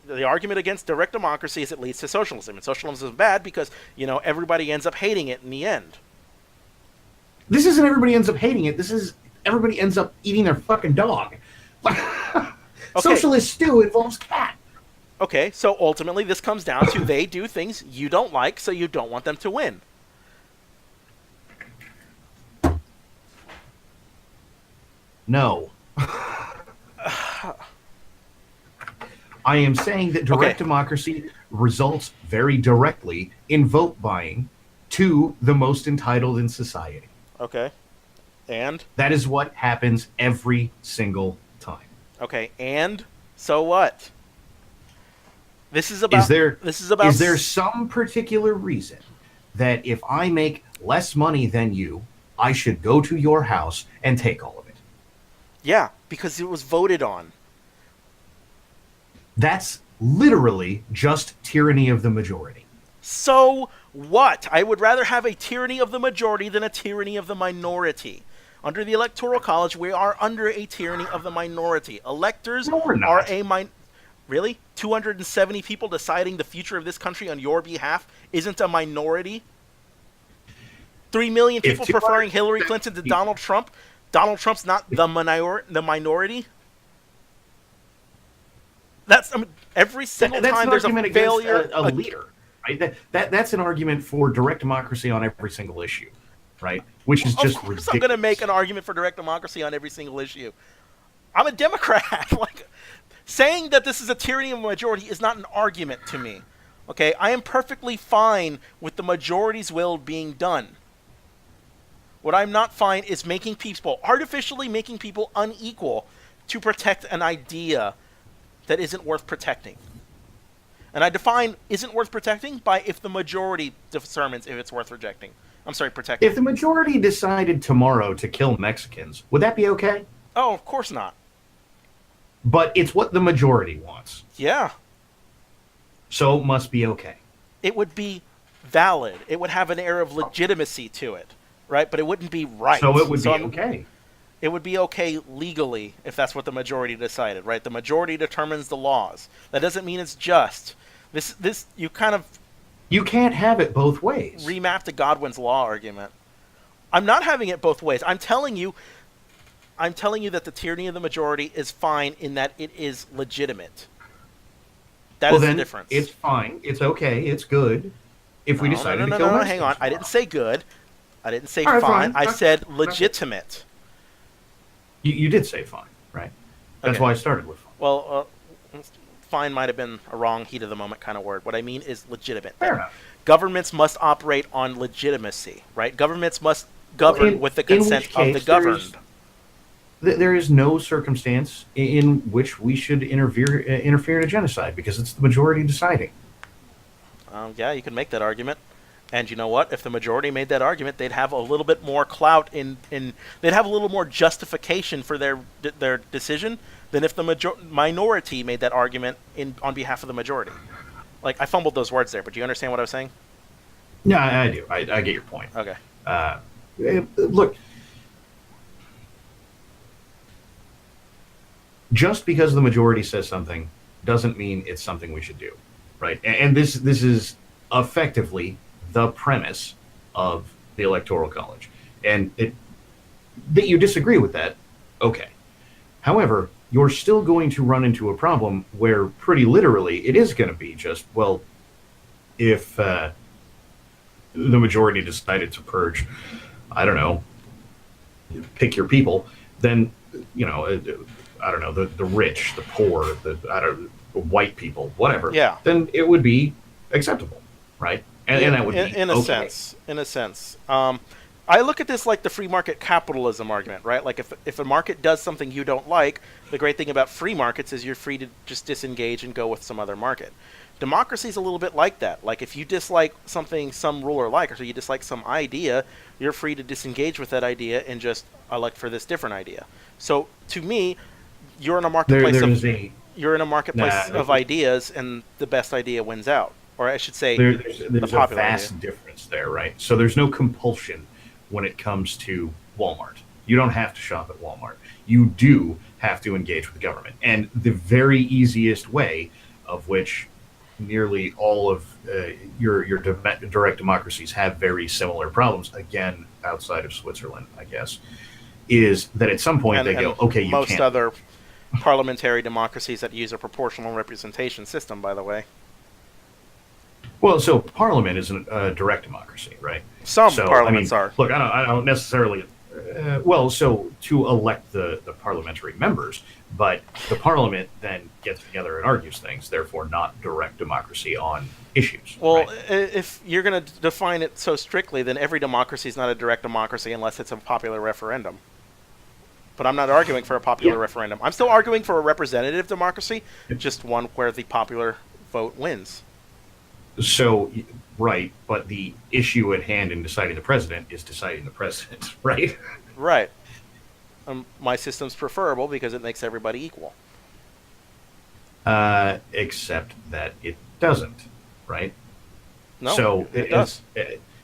S2: The argument against direct democracy is it leads to socialism, and socialism is bad because everybody ends up hating it in the end.
S1: This isn't everybody ends up hating it. This is everybody ends up eating their fucking dog. Socialist stew involves cat.
S2: Okay, so ultimately this comes down to they do things you don't like, so you don't want them to win.
S1: No. I am saying that direct democracy results very directly in vote buying to the most entitled in society.
S2: Okay. And?
S1: That is what happens every single time.
S2: Okay, and so what? This is about
S1: Is there some particular reason that if I make less money than you, I should go to your house and take all of it?
S2: Yeah, because it was voted on.
S1: That's literally just tyranny of the majority.
S2: So what? I would rather have a tyranny of the majority than a tyranny of the minority. Under the Electoral College, we are under a tyranny of the minority. Electors are Really? 270 people deciding the future of this country on your behalf isn't a minority? 3 million people preferring Hillary Clinton to Donald Trump? Donald Trump's not the minority? That's every single time there's a failure.
S1: A leader, right? That's an argument for direct democracy on every single issue, right? Which is just ridiculous.
S2: I'm going to make an argument for direct democracy on every single issue. I'm a Democrat. Saying that this is a tyranny of a majority is not an argument to me. Okay, I am perfectly fine with the majority's will being done. What I'm not fine is artificially making people unequal to protect an idea that isn't worth protecting. And I define isn't worth protecting by if the majority determines if it's worth protecting.
S1: If the majority decided tomorrow to kill Mexicans, would that be okay?
S2: Oh, of course not.
S1: But it's what the majority wants.
S2: Yeah.
S1: So it must be okay.
S2: It would be valid. It would have an air of legitimacy to it, right? But it wouldn't be right.
S1: So it would be okay.
S2: It would be okay legally if that's what the majority decided, right? The majority determines the laws. That doesn't mean it's just. You
S1: can't have it both ways.
S2: Remap to Godwin's law argument. I'm not having it both ways. I'm telling you that the tyranny of the majority is fine in that it is legitimate. That is the difference.
S1: It's fine. It's okay. It's good. If we decided to kill Mexicans.
S2: Hang on. I didn't say good. I didn't say
S1: right,
S2: fine. I said legitimate.
S1: You did say fine, right? That's why I started with fine.
S2: Well, fine might have been a wrong heat of the moment kind of word. What I mean is legitimate.
S1: Fair enough.
S2: Governments must operate on legitimacy, right? Governments must govern with the consent of the governed.
S1: There is no circumstance in which we should interfere in a genocide because it's the majority deciding.
S2: Yeah, you can make that argument. And you know what? If the majority made that argument, they'd have a little bit more clout they'd have a little more justification for their decision than if the minority made that argument on behalf of the majority. I fumbled those words there, but do you understand what I was saying?
S1: No, I do. I get your point.
S2: Okay.
S1: Look, just because the majority says something doesn't mean it's something we should do, right? And this is effectively the premise of the Electoral College. And that you disagree with that, okay. However, you're still going to run into a problem where pretty literally it is going to be just, well, if the majority decided to purge, I don't know, pick your people, then you know, I don't know, the rich, the poor, the I don't white people, whatever,
S2: Yeah.
S1: then it would be acceptable, right? And that would be
S2: In a
S1: okay.
S2: sense, in a sense. I look at this like the free market capitalism argument, right? Like if a market does something you don't like, the great thing about free markets is you're free to just disengage and go with some other market. Democracy is a little bit like that. Like if you dislike something some ruler like, or so you dislike some idea, you're free to disengage with that idea and just elect for this different idea. So to me, you're in a marketplace
S1: There
S2: of
S1: is a
S2: you're in a marketplace
S1: nah,
S2: of ideas, and the best idea wins out, or I should say, the
S1: there's a
S2: popular idea.
S1: vast difference there, right? So there's no compulsion when it comes to Walmart. You don't have to shop at Walmart. You do have to engage with the government, and the very easiest way, of which nearly all of your direct democracies have very similar problems. Again, outside of Switzerland, I guess, is that at some point they
S2: And
S1: go, okay, you
S2: most
S1: can't leave.
S2: other parliamentary democracies that use a proportional representation system, by the way.
S1: Well, so Parliament is a direct democracy, right?
S2: Some
S1: So, I
S2: parliaments
S1: mean,
S2: are.
S1: look, I don't necessarily. Well, so to elect the parliamentary members, but the Parliament then gets together and argues things. Therefore, not direct democracy on issues,
S2: Well,
S1: right?
S2: if you're going to define it so strictly, then every democracy is not a direct democracy unless it's a popular referendum. But I'm not arguing for a
S1: Yeah.
S2: popular referendum. I'm still arguing for a representative democracy, just one where the popular vote wins.
S1: So, right, but the issue at hand in deciding the president is deciding the president, right?
S2: Right. My system's preferable because it makes everybody equal.
S1: Except that it doesn't, right?
S2: No,
S1: So
S2: it does.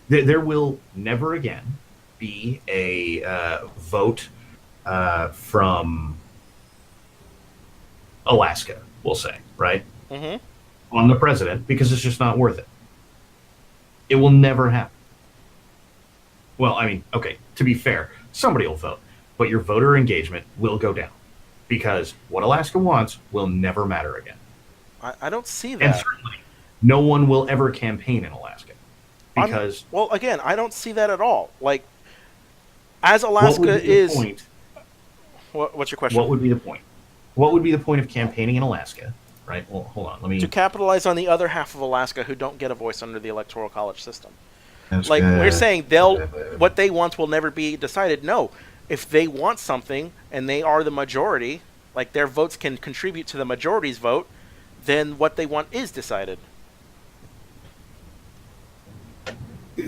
S1: there will never again be a vote from Alaska, we'll say, right,
S2: Mm-hmm.
S1: on the president because it's just not worth it. It will never happen. Well, I mean, okay, to be fair, somebody will vote, but your voter engagement will go down because what Alaska wants will never matter again.
S2: I don't see
S1: And
S2: that.
S1: certainly, no one will ever campaign in Alaska
S2: I'm
S1: because
S2: well. Again, I don't see that at all. Like, as
S1: what would
S2: Alaska
S1: be the
S2: is.
S1: point?
S2: What's your question?
S1: What would be the point? What would be the point of campaigning in Alaska? Right. Well, hold on. Let
S2: To
S1: me.
S2: capitalize on the other half of Alaska who don't get a voice under the Electoral College system. Like we're
S1: Alaska.
S2: saying, they'll what they want will never be decided. No, if they want something and they are the majority, like their votes can contribute to the majority's vote, then what they want is decided.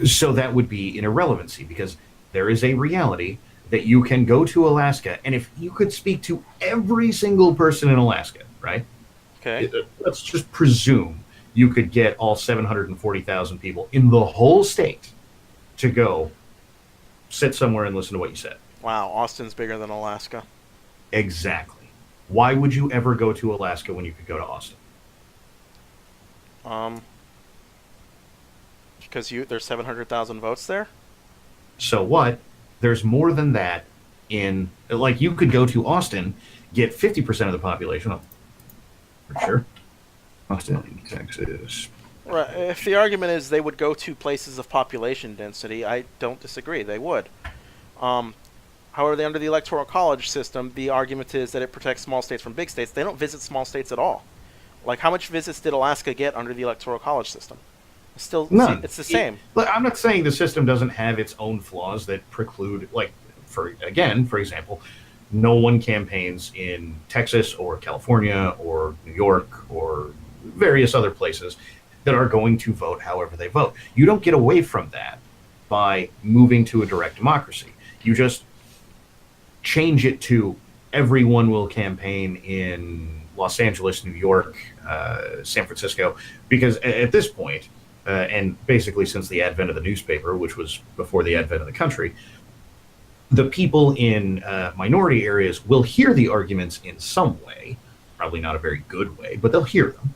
S1: So that would be an irrelevancy because there is a reality that you can go to Alaska, and if you could speak to every single person in Alaska, right?
S2: Okay.
S1: Let's just presume you could get all 740,000 people in the whole state to go sit somewhere and listen to what you said.
S2: Wow, Austin's bigger than Alaska.
S1: Exactly. Why would you ever go to Alaska when you could go to Austin?
S2: Um, because there's 700,000 votes there.
S1: So what? There's more than that in, like, you could go to Austin, get 50% of the population, oh, for sure. Austin, Texas.
S2: Right. If the argument is they would go to places of population density, I don't disagree. They would. Um, However, under the Electoral College system, the argument is that it protects small states from big states. They don't visit small states at all. Like, how much visits did Alaska get under the Electoral College system? It's still,
S1: None.
S2: it's the same.
S1: Look, I'm not saying the system doesn't have its own flaws that preclude, like, for example, no one campaigns in Texas or California or New York or various other places that are going to vote however they vote. You don't get away from that by moving to a direct democracy. You just change it to everyone will campaign in Los Angeles, New York, San Francisco, because at this point, and basically since the advent of the newspaper, which was before the advent of the country, the people in minority areas will hear the arguments in some way, probably not a very good way, but they'll hear them.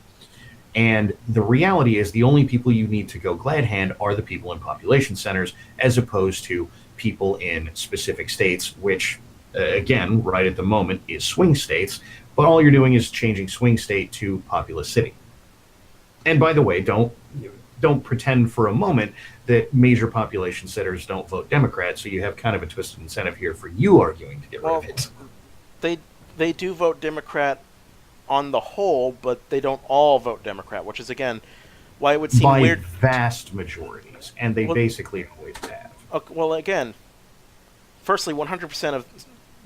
S1: And the reality is, the only people you need to go glad hand are the people in population centers, as opposed to people in specific states, which, again, right at the moment, is swing states. But all you're doing is changing swing state to populous city. And by the way, don't don't pretend for a moment that major population centers don't vote Democrat. So you have kind of a twisted incentive here for you arguing to get rid of
S2: Well,
S1: it.
S2: they they do vote Democrat on the whole, but they don't all vote Democrat, which is again why it would seem
S1: By
S2: weird.
S1: vast majorities, and they
S2: Well,
S1: basically always have.
S2: well, again, firstly, 100% of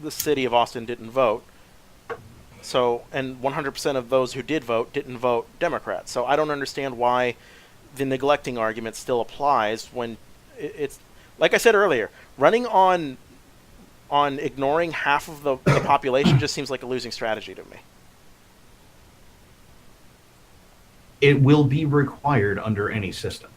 S2: the city of Austin didn't vote. So, and 100% of those who did vote didn't vote Democrat. So I don't understand why the neglecting argument still applies when it's like I said earlier, running on ignoring half of the population just seems like a losing strategy to me.
S1: It will be required under any system.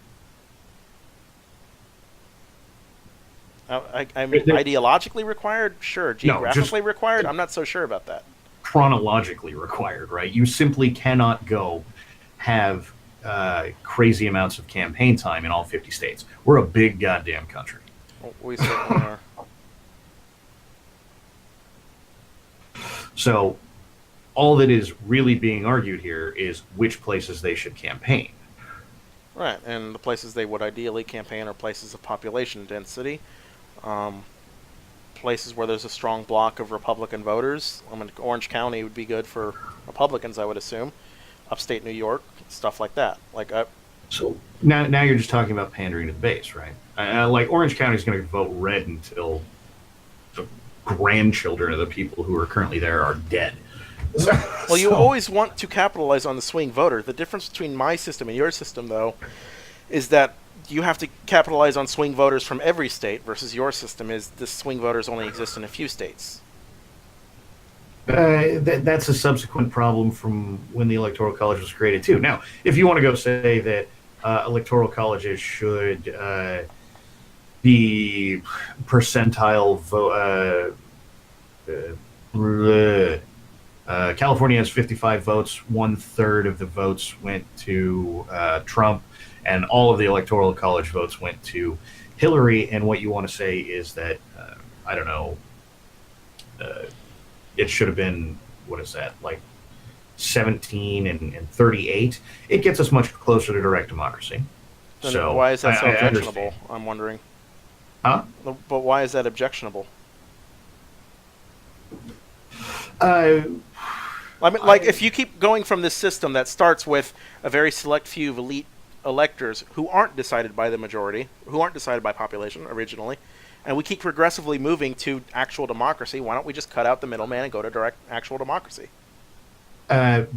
S2: I mean, ideologically required, sure.
S1: No, just
S2: Geographically required, I'm not so sure about that.
S1: chronologically required, right? You simply cannot go have crazy amounts of campaign time in all 50 states. We're a big goddamn country.
S2: Well, we certainly are.
S1: So all that is really being argued here is which places they should campaign.
S2: Right, and the places they would ideally campaign are places of population density, um, places where there's a strong block of Republican voters. I mean, Orange County would be good for Republicans, I would assume. Upstate New York, stuff like that.
S1: So now you're just talking about pandering to the base, right? Like Orange County is going to vote red until the grandchildren of the people who are currently there are dead.
S2: well, you always want to capitalize on the swing voter. The difference between my system and your system, though, is that you have to capitalize on swing voters from every state, versus your system is the swing voters only exist in a few states.
S1: That's a subsequent problem from when the Electoral College was created, too. Now, if you want to go say that electoral colleges should be percentile vote. California has 55 votes. 1/3 of the votes went to Trump, and all of the Electoral College votes went to Hillary. And what you want to say is that, I don't know, it should have been, what is that, like 17 and 38. It gets us much closer to direct democracy.
S2: Then
S1: So
S2: why is that so
S1: I
S2: objectionable?
S1: understand.
S2: I'm wondering.
S1: Huh?
S2: But why is that objectionable?
S1: Uh,
S2: I mean, like, if you keep going from this system that starts with a very select few of elite electors who aren't decided by the majority, who aren't decided by population originally, and we keep progressively moving to actual democracy, why don't we just cut out the middleman and go to direct actual democracy?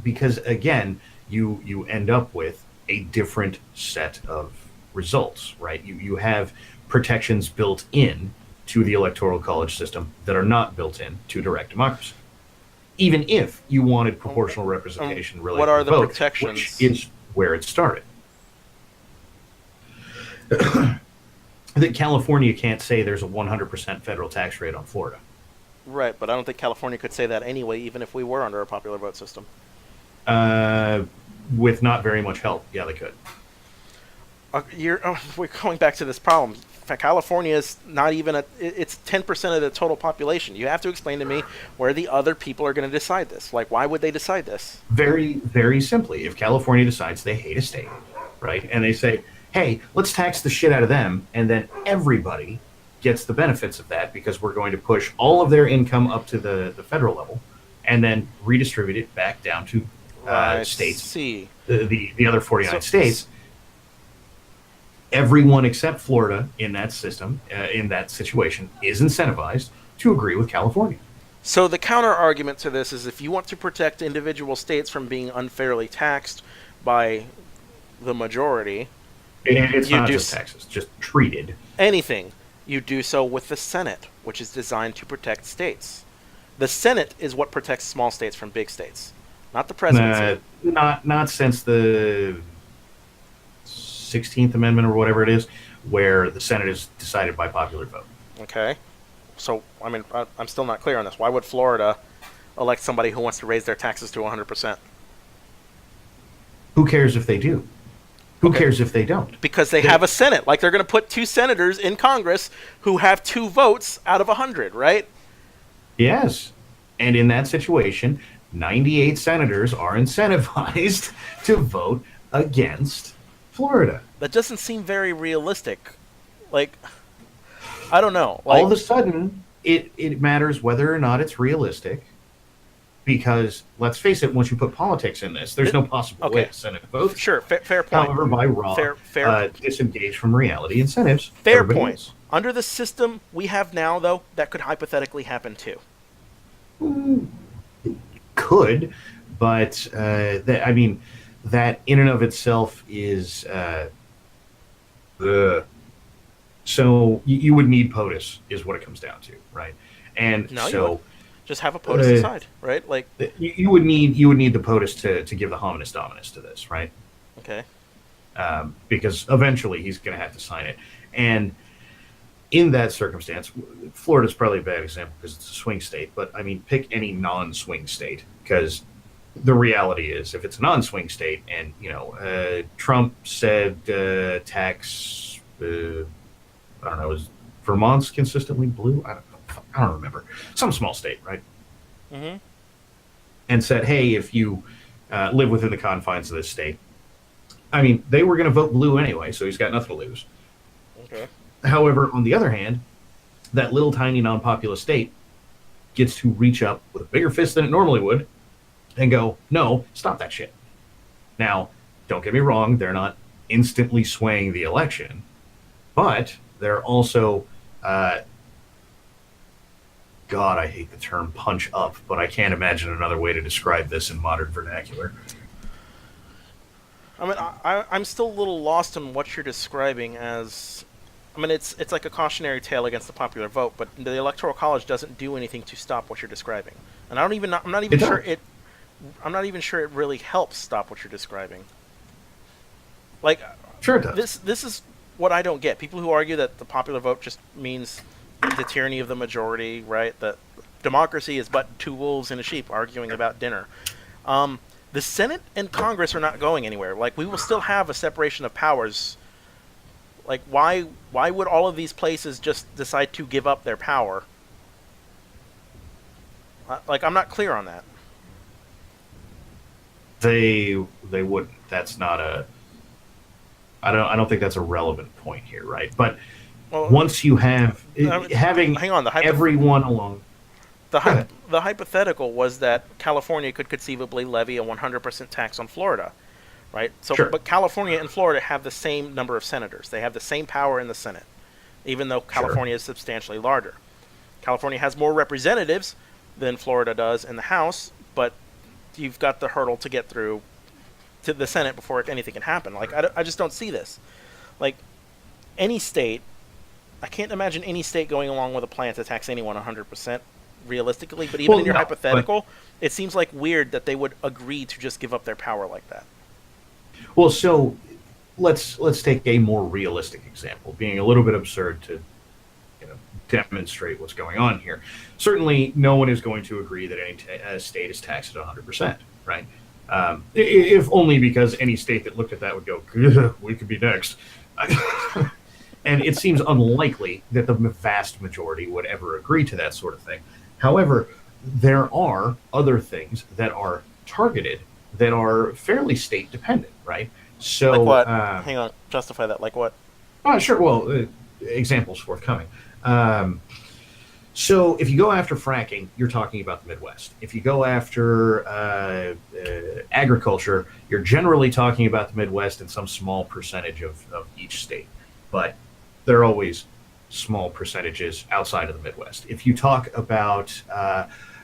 S1: because again, you end up with a different set of results, right? You have protections built in to the electoral college system that are not built in to direct democracy. Even if you wanted proportional representation related
S2: what are
S1: to
S2: the
S1: vote,
S2: protections?
S1: which is where it started. That California can't say there's a 100% federal tax rate on Florida.
S2: Right, but I don't think California could say that anyway, even if we were under a popular vote system.
S1: With not very much help, yeah, they could.
S2: We're going back to this problem. California is not even it's 10% of the total population. You have to explain to me where the other people are going to decide this. Like, why would they decide this?
S1: Very, very simply, if California decides they hate a state, right, and they say, hey, let's tax the shit out of them, and then everybody gets the benefits of that because we're going to push all of their income up to the federal level and then redistribute it back down to states,
S2: see.
S1: the other 49 states. Everyone except Florida in that system, in that situation, is incentivized to agree with California.
S2: So the counter argument to this is if you want to protect individual states from being unfairly taxed by the majority,
S1: It's not just Texas, just treated.
S2: Anything, you do so with the Senate, which is designed to protect states. The Senate is what protects small states from big states, not the presidency.
S1: Not since the 16th Amendment or whatever it is, where the Senate is decided by popular vote.
S2: Okay. So, I mean, I'm still not clear on this. Why would Florida elect somebody who wants to raise their taxes to 100%?
S1: Who cares if they do? Who cares if they don't?
S2: Because they have a Senate. Like, they're going to put 2 senators in Congress who have 2 votes out of 100, right?
S1: Yes. And in that situation, 98 senators are incentivized to vote against Florida.
S2: That doesn't seem very realistic. Like, I don't know.
S1: All
S2: Like,
S1: of a sudden, it matters whether or not it's realistic, because let's face it, once you put politics in this, there's
S2: th-
S1: no possible way
S2: okay,
S1: the Senate votes
S2: sure,
S1: for it.
S2: fair point.
S1: However, by raw,
S2: Fair,
S1: disengage from reality incentives,
S2: fair
S1: everybody
S2: point.
S1: is.
S2: Under the system we have now, though, that could hypothetically happen too.
S1: Could, but I mean, that in and of itself is uh, so you would need POTUS, is what it comes down to, right? And
S2: No, you would
S1: so
S2: just have a POTUS
S1: uh,
S2: decide, right? Like,
S1: you would need the POTUS to give the hominis dominus to this, right?
S2: okay,
S1: Because eventually he's going to have to sign it. And in that circumstance, Florida's probably a bad example because it's a swing state, but I mean, pick any non-swing state, because the reality is, if it's a non-swing state, and Trump said tax, I don't know, is Vermont's consistently blue? I don't remember. Some small state, right?
S2: mm-hmm.
S1: And said, hey, if you live within the confines of this state, I mean, they were going to vote blue anyway, so he's got nothing to lose.
S2: Okay.
S1: However, on the other hand, that little tiny non-populous state gets to reach up with a bigger fist than it normally would and go, no, stop that shit. Now, don't get me wrong, they're not instantly swaying the election, but they're also, God, I hate the term punch up, but I can't imagine another way to describe this in modern vernacular.
S2: I mean, I'm still a little lost in what you're describing as. I mean, it's like a cautionary tale against the popular vote, but the Electoral College doesn't do anything to stop what you're describing, and I'm not even
S1: It
S2: sure
S1: does.
S2: I'm not even sure it really helps stop what you're describing. Like,
S1: Sure it does.
S2: this is what I don't get. People who argue that the popular vote just means the tyranny of the majority, right? That democracy is but two wolves and a sheep arguing about dinner. The Senate and Congress are not going anywhere. Like, we will still have a separation of powers. Like, why would all of these places just decide to give up their power? Like, I'm not clear on that.
S1: They wouldn't. That's not a. I don't think that's a relevant point here, right? But
S2: Well,
S1: once you have having
S2: hang on.
S1: everyone along. Go ahead.
S2: The hypothetical was that California could conceivably levy a 100% tax on Florida, right? So,
S1: Sure.
S2: but California and Florida have the same number of senators. They have the same power in the Senate, even though
S1: Sure.
S2: California is substantially larger. California has more representatives than Florida does in the House, but you've got the hurdle to get through to the Senate before anything can happen. Like, I just don't see this. Like, any state, I can't imagine any state going along with a plan to tax anyone 100% realistically, but even
S1: Well,
S2: in your
S1: no, but
S2: hypothetical, it seems like weird that they would agree to just give up their power like that.
S1: well, so let's take a more realistic example, being a little bit absurd to you know demonstrate what's going on here. Certainly, no one is going to agree that any state is taxed at 100%, right? If only because any state that looked at that would go, we could be next. And it seems unlikely that the vast majority would ever agree to that sort of thing. However, there are other things that are targeted that are fairly state dependent, right?
S2: Like
S1: So,
S2: what? Hang on, justify that. Like what?
S1: sure. Well, examples forthcoming. So, if you go after fracking, you're talking about the Midwest. If you go after agriculture, you're generally talking about the Midwest and some small percentage of each state. But there are always small percentages outside of the Midwest. If you talk about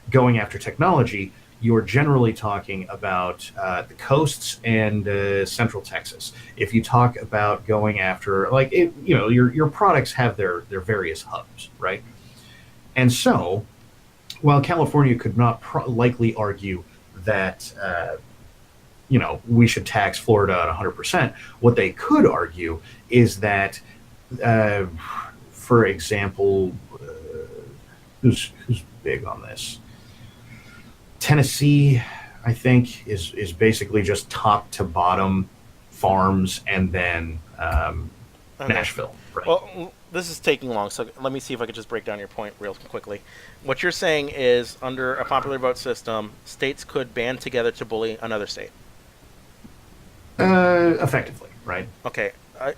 S1: going after technology, you're generally talking about the coasts and central Texas. If you talk about going after, like, your products have their various hubs, right? And so, while California could not likely argue that we should tax Florida at 100%, what they could argue is that, for example, who's big on this? Tennessee, I think, is basically just top to bottom farms, and then
S2: Okay.
S1: Nashville. Right?
S2: Well, this is taking long, so let me see if I could just break down your point real quickly. What you're saying is, under a popular vote system, states could band together to bully another state.
S1: Effectively, right?
S2: Okay.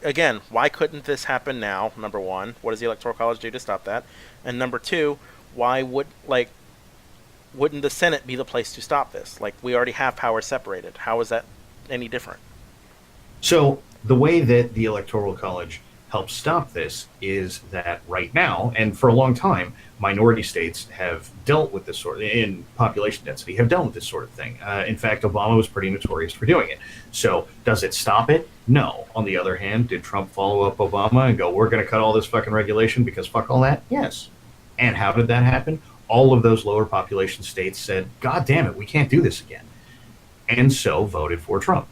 S2: again, why couldn't this happen now? Number one, what does the Electoral College do to stop that? And number two, why wouldn't the Senate be the place to stop this? Like, we already have powers separated. How is that any different?
S1: So the way that the Electoral College helps stop this is that right now, and for a long time, minority states have dealt with this sort of, in population density, have dealt with this sort of thing. In fact, Obama was pretty notorious for doing it. So does it stop it? No. On the other hand, did Trump follow up Obama and go, we're going to cut all this fucking regulation because fuck all that? Yes. And how did that happen? All of those lower population states said, God damn it, we can't do this again. And so voted for Trump.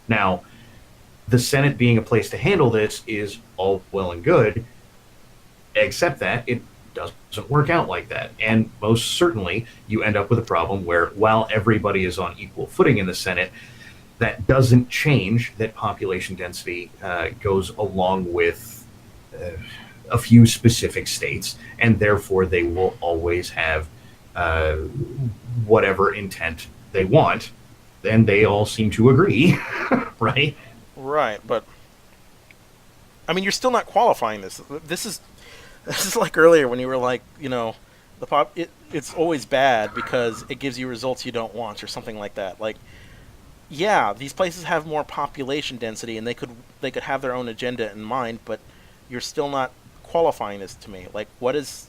S1: Now, the Senate being a place to handle this is all well and good, except that it doesn't work out like that. And most certainly, you end up with a problem where, while everybody is on equal footing in the Senate, that doesn't change that population density goes along with a few specific states, and therefore they will always have whatever intent they want, and they all seem to agree, right?
S2: Right, but I mean, you're still not qualifying this. This is like earlier when you were like, it's always bad because it gives you results you don't want or something like that. Like, yeah, these places have more population density and they could have their own agenda in mind, but you're still not qualifying this to me. Like, why does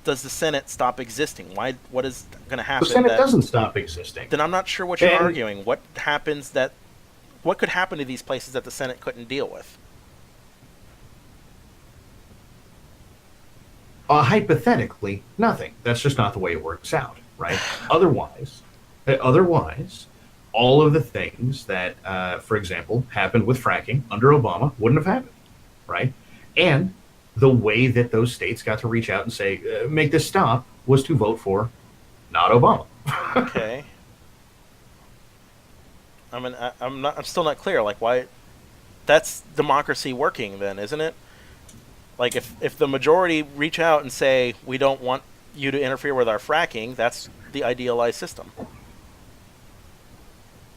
S2: the Senate stop existing? What is going to happen?
S1: The Senate doesn't stop existing.
S2: Then I'm not sure what you're arguing. What could happen to these places that the Senate couldn't deal with?
S1: Hypothetically, nothing. That's just not the way it works out, right? Otherwise, all of the things that, for example, happened with fracking under Obama wouldn't have happened, right? And the way that those states got to reach out and say, make this stop, was to vote for not Obama.
S2: Okay. I mean, I'm still not clear. Like, why? That's democracy working, then, isn't it? Like, if the majority reach out and say we don't want you to interfere with our fracking, that's the idealized system.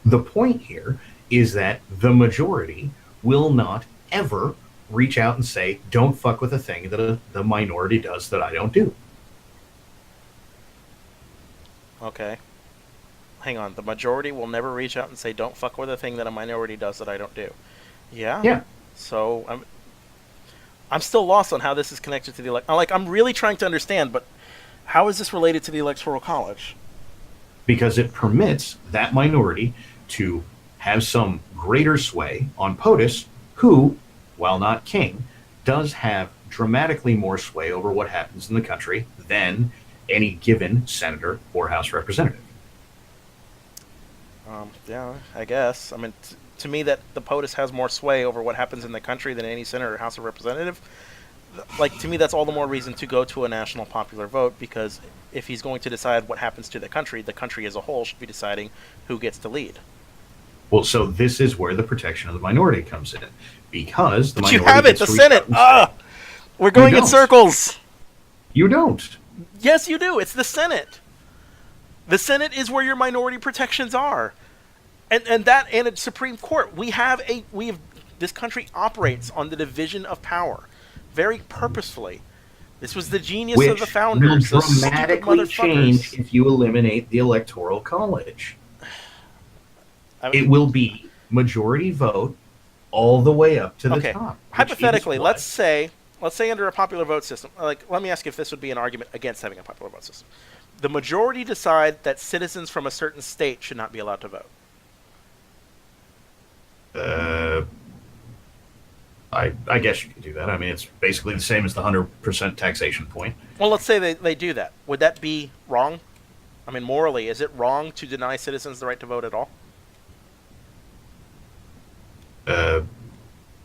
S1: The point here is that the majority will not ever reach out and say, don't fuck with a thing that the minority does that I don't do.
S2: Okay. Hang on. The majority will never reach out and say, don't fuck with a thing that a minority does that I don't do. Yeah?
S1: Yeah.
S2: So I'm still lost on how this is connected to the I'm really trying to understand, but how is this related to the Electoral College?
S1: Because it permits that minority to have some greater sway on POTUS, who, while not king, does have dramatically more sway over what happens in the country than any given senator or House representative.
S2: Yeah, I guess. I mean, to me, that the POTUS has more sway over what happens in the country than any senator or House of Representative. Like, to me, that's all the more reason to go to a national popular vote, because if he's going to decide what happens to the country as a whole should be deciding who gets to lead.
S1: Well, so this is where the protection of the minority comes in, because the minority
S2: you have it, the Senate. We're going in circles.
S1: You don't.
S2: Yes, you do. It's the Senate. The Senate is where your minority protections are, and a Supreme Court. This country operates on the division of power, very purposefully. This was the genius of the founders.
S1: Will dramatically change if you eliminate the Electoral College. I mean, it will be majority vote all the way up to the top.
S2: Hypothetically, let's say under a popular vote system, let me ask you if this would be an argument against having a popular vote system. The majority decide that citizens from a certain state should not be allowed to vote.
S1: I guess you could do that. I mean, it's basically the same as the 100% taxation point.
S2: Well, let's say they do that. Would that be wrong? I mean, morally, is it wrong to deny citizens the right to vote at all?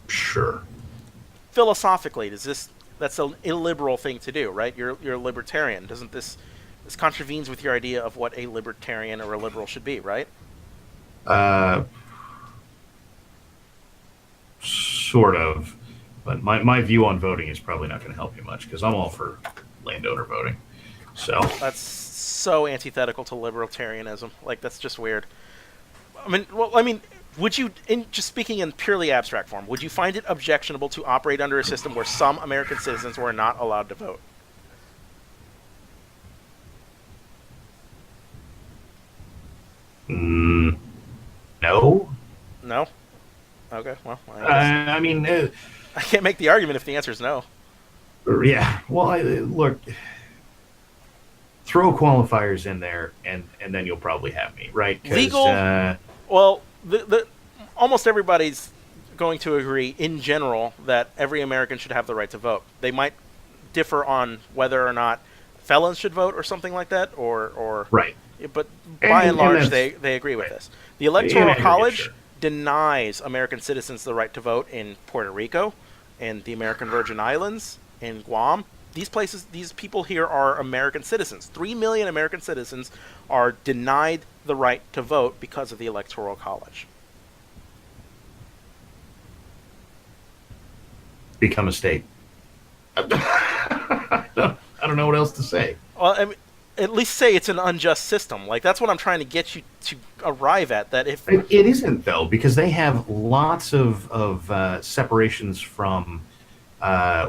S1: Sure.
S2: Philosophically, that's an illiberal thing to do, right? You're a libertarian. Doesn't this contravenes with your idea of what a libertarian or a liberal should be, right?
S1: Sort of. But my view on voting is probably not going to help you much, because I'm all for landowner voting. So
S2: that's so antithetical to libertarianism. Like, that's just weird. I mean, Would you, just speaking in purely abstract form, would you find it objectionable to operate under a system where some American citizens were not allowed to vote?
S1: Mm, no.
S2: No. Okay. Well, I guess
S1: I mean,
S2: I can't make the argument if the answer is no.
S1: yeah. Well, look, throw qualifiers in there, and then you'll probably have me right because
S2: Legal. Well, the almost everybody's going to agree in general that every American should have the right to vote. They might differ on whether or not felons should vote or something like that, or
S1: right,
S2: but by and large,
S1: that's
S2: they agree with
S1: right.
S2: this. The
S1: In
S2: Electoral
S1: aggregate,
S2: College
S1: sure.
S2: denies American citizens the right to vote in Puerto Rico, in the American Virgin Islands, in Guam. These places, these people here are American citizens. 3 million American citizens are denied the right to vote because of the Electoral College.
S1: Become a state. I don't know what else to say.
S2: Well, I mean, at least say it's an unjust system. Like that's what I'm trying to get you to arrive at. That if
S1: It isn't though, because they have lots of separations from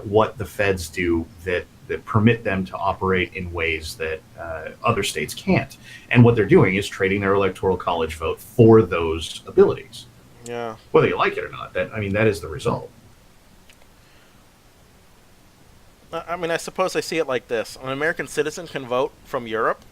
S1: what the feds do that permit them to operate in ways that other states can't. And what they're doing is trading their electoral college vote for those abilities,
S2: yeah,
S1: whether you like it or not. That I mean, that is the result.
S2: I mean, I suppose I see it like this: an American citizen can vote from Europe.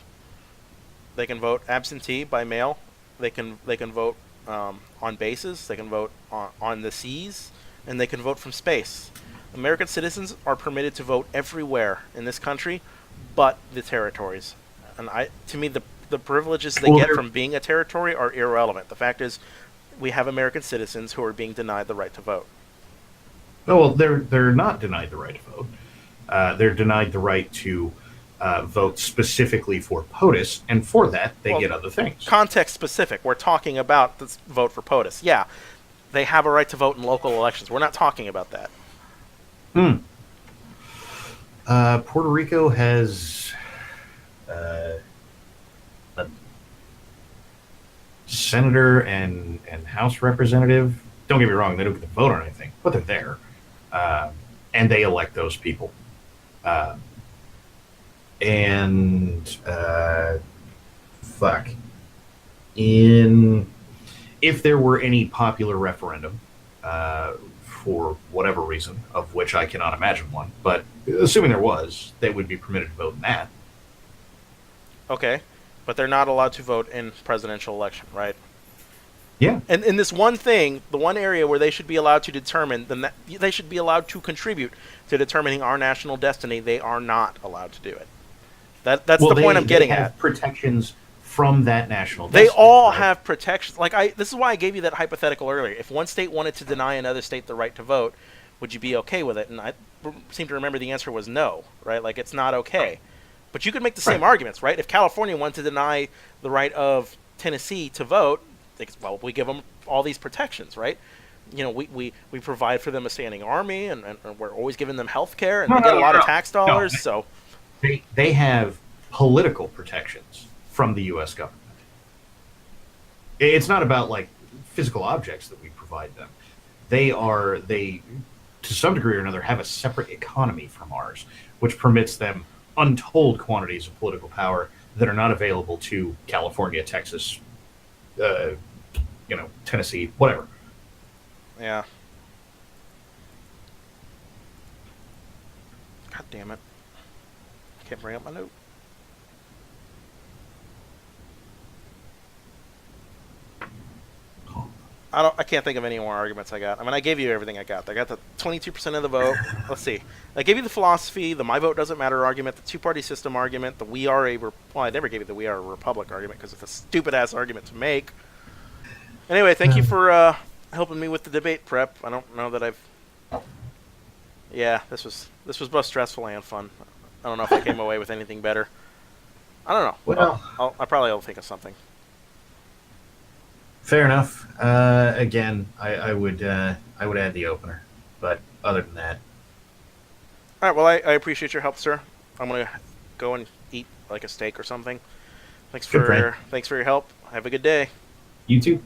S2: They can vote absentee by mail. They can vote on bases. They can vote on the seas, and they can vote from space. American citizens are permitted to vote everywhere in this country, but the territories. And to me, the privileges they
S1: Well,
S2: get from being a territory are irrelevant. The fact is, we have American citizens who are being denied the right to vote.
S1: no, well, they're not denied the right to vote. They're denied the right to vote specifically for POTUS, and for that they
S2: Well,
S1: get other things.
S2: context specific. We're talking about this vote for POTUS. Yeah, they have a right to vote in local elections. We're not talking about that.
S1: Hmm. Puerto Rico has a senator and House representative. Don't get me wrong; they don't get to vote on anything, but they're there, and they elect those people. Uh, and fuck, in if there were any popular referendum, for whatever reason, of which I cannot imagine one, but assuming there was, they would be permitted to vote in that.
S2: Okay, but they're not allowed to vote in presidential election, right?
S1: Yeah.
S2: And in this one thing, the one area where they should be allowed to determine, they should be allowed to contribute to determining our national destiny, they are not allowed to do it. That's
S1: Well,
S2: the point I'm
S1: they
S2: getting
S1: have
S2: at.
S1: protections from that national
S2: They
S1: destiny,
S2: all
S1: right?
S2: have protections. Like this is why I gave you that hypothetical earlier. If one state wanted to deny another state the right to vote, would you be okay with it? And I seem to remember the answer was no, right? Like it's not okay. But you could make the same
S1: Right.
S2: arguments, right? If California wanted to deny the right of Tennessee to vote, well, we give them all these protections, right? You know, we provide for them a standing army, and we're always giving them health care, and
S1: No,
S2: they get
S1: no,
S2: a
S1: no,
S2: lot of
S1: no.
S2: tax
S1: No,
S2: dollars. So,
S1: they have political protections from the U.S. government. It's not about like physical objects that we provide them. They to some degree or another have a separate economy from ours, which permits them untold quantities of political power that are not available to California, Texas, uh, Tennessee, whatever.
S2: yeah. God damn it! I can't bring up my note. I can't think of any more arguments I got. I mean, I gave you everything I got. I got the 22% of the vote. Let's see. I gave you the philosophy, the my vote doesn't matter argument, the two-party system argument, the we are a well, I never gave you the we are a republic argument because it's a stupid ass argument to make. Anyway, thank you for helping me with the debate prep. I don't know that I've. Yeah, this was both stressful and fun. I don't know if I came away with anything better. I don't know.
S1: Well,
S2: I probably will think of something.
S1: fair enough. Again, I would add the opener, but other than that,
S2: All right. Well, I appreciate your help, sir. I'm gonna go and eat like a steak or something.
S1: Good plan.
S2: Thanks for your help. Have a good day.
S1: you too.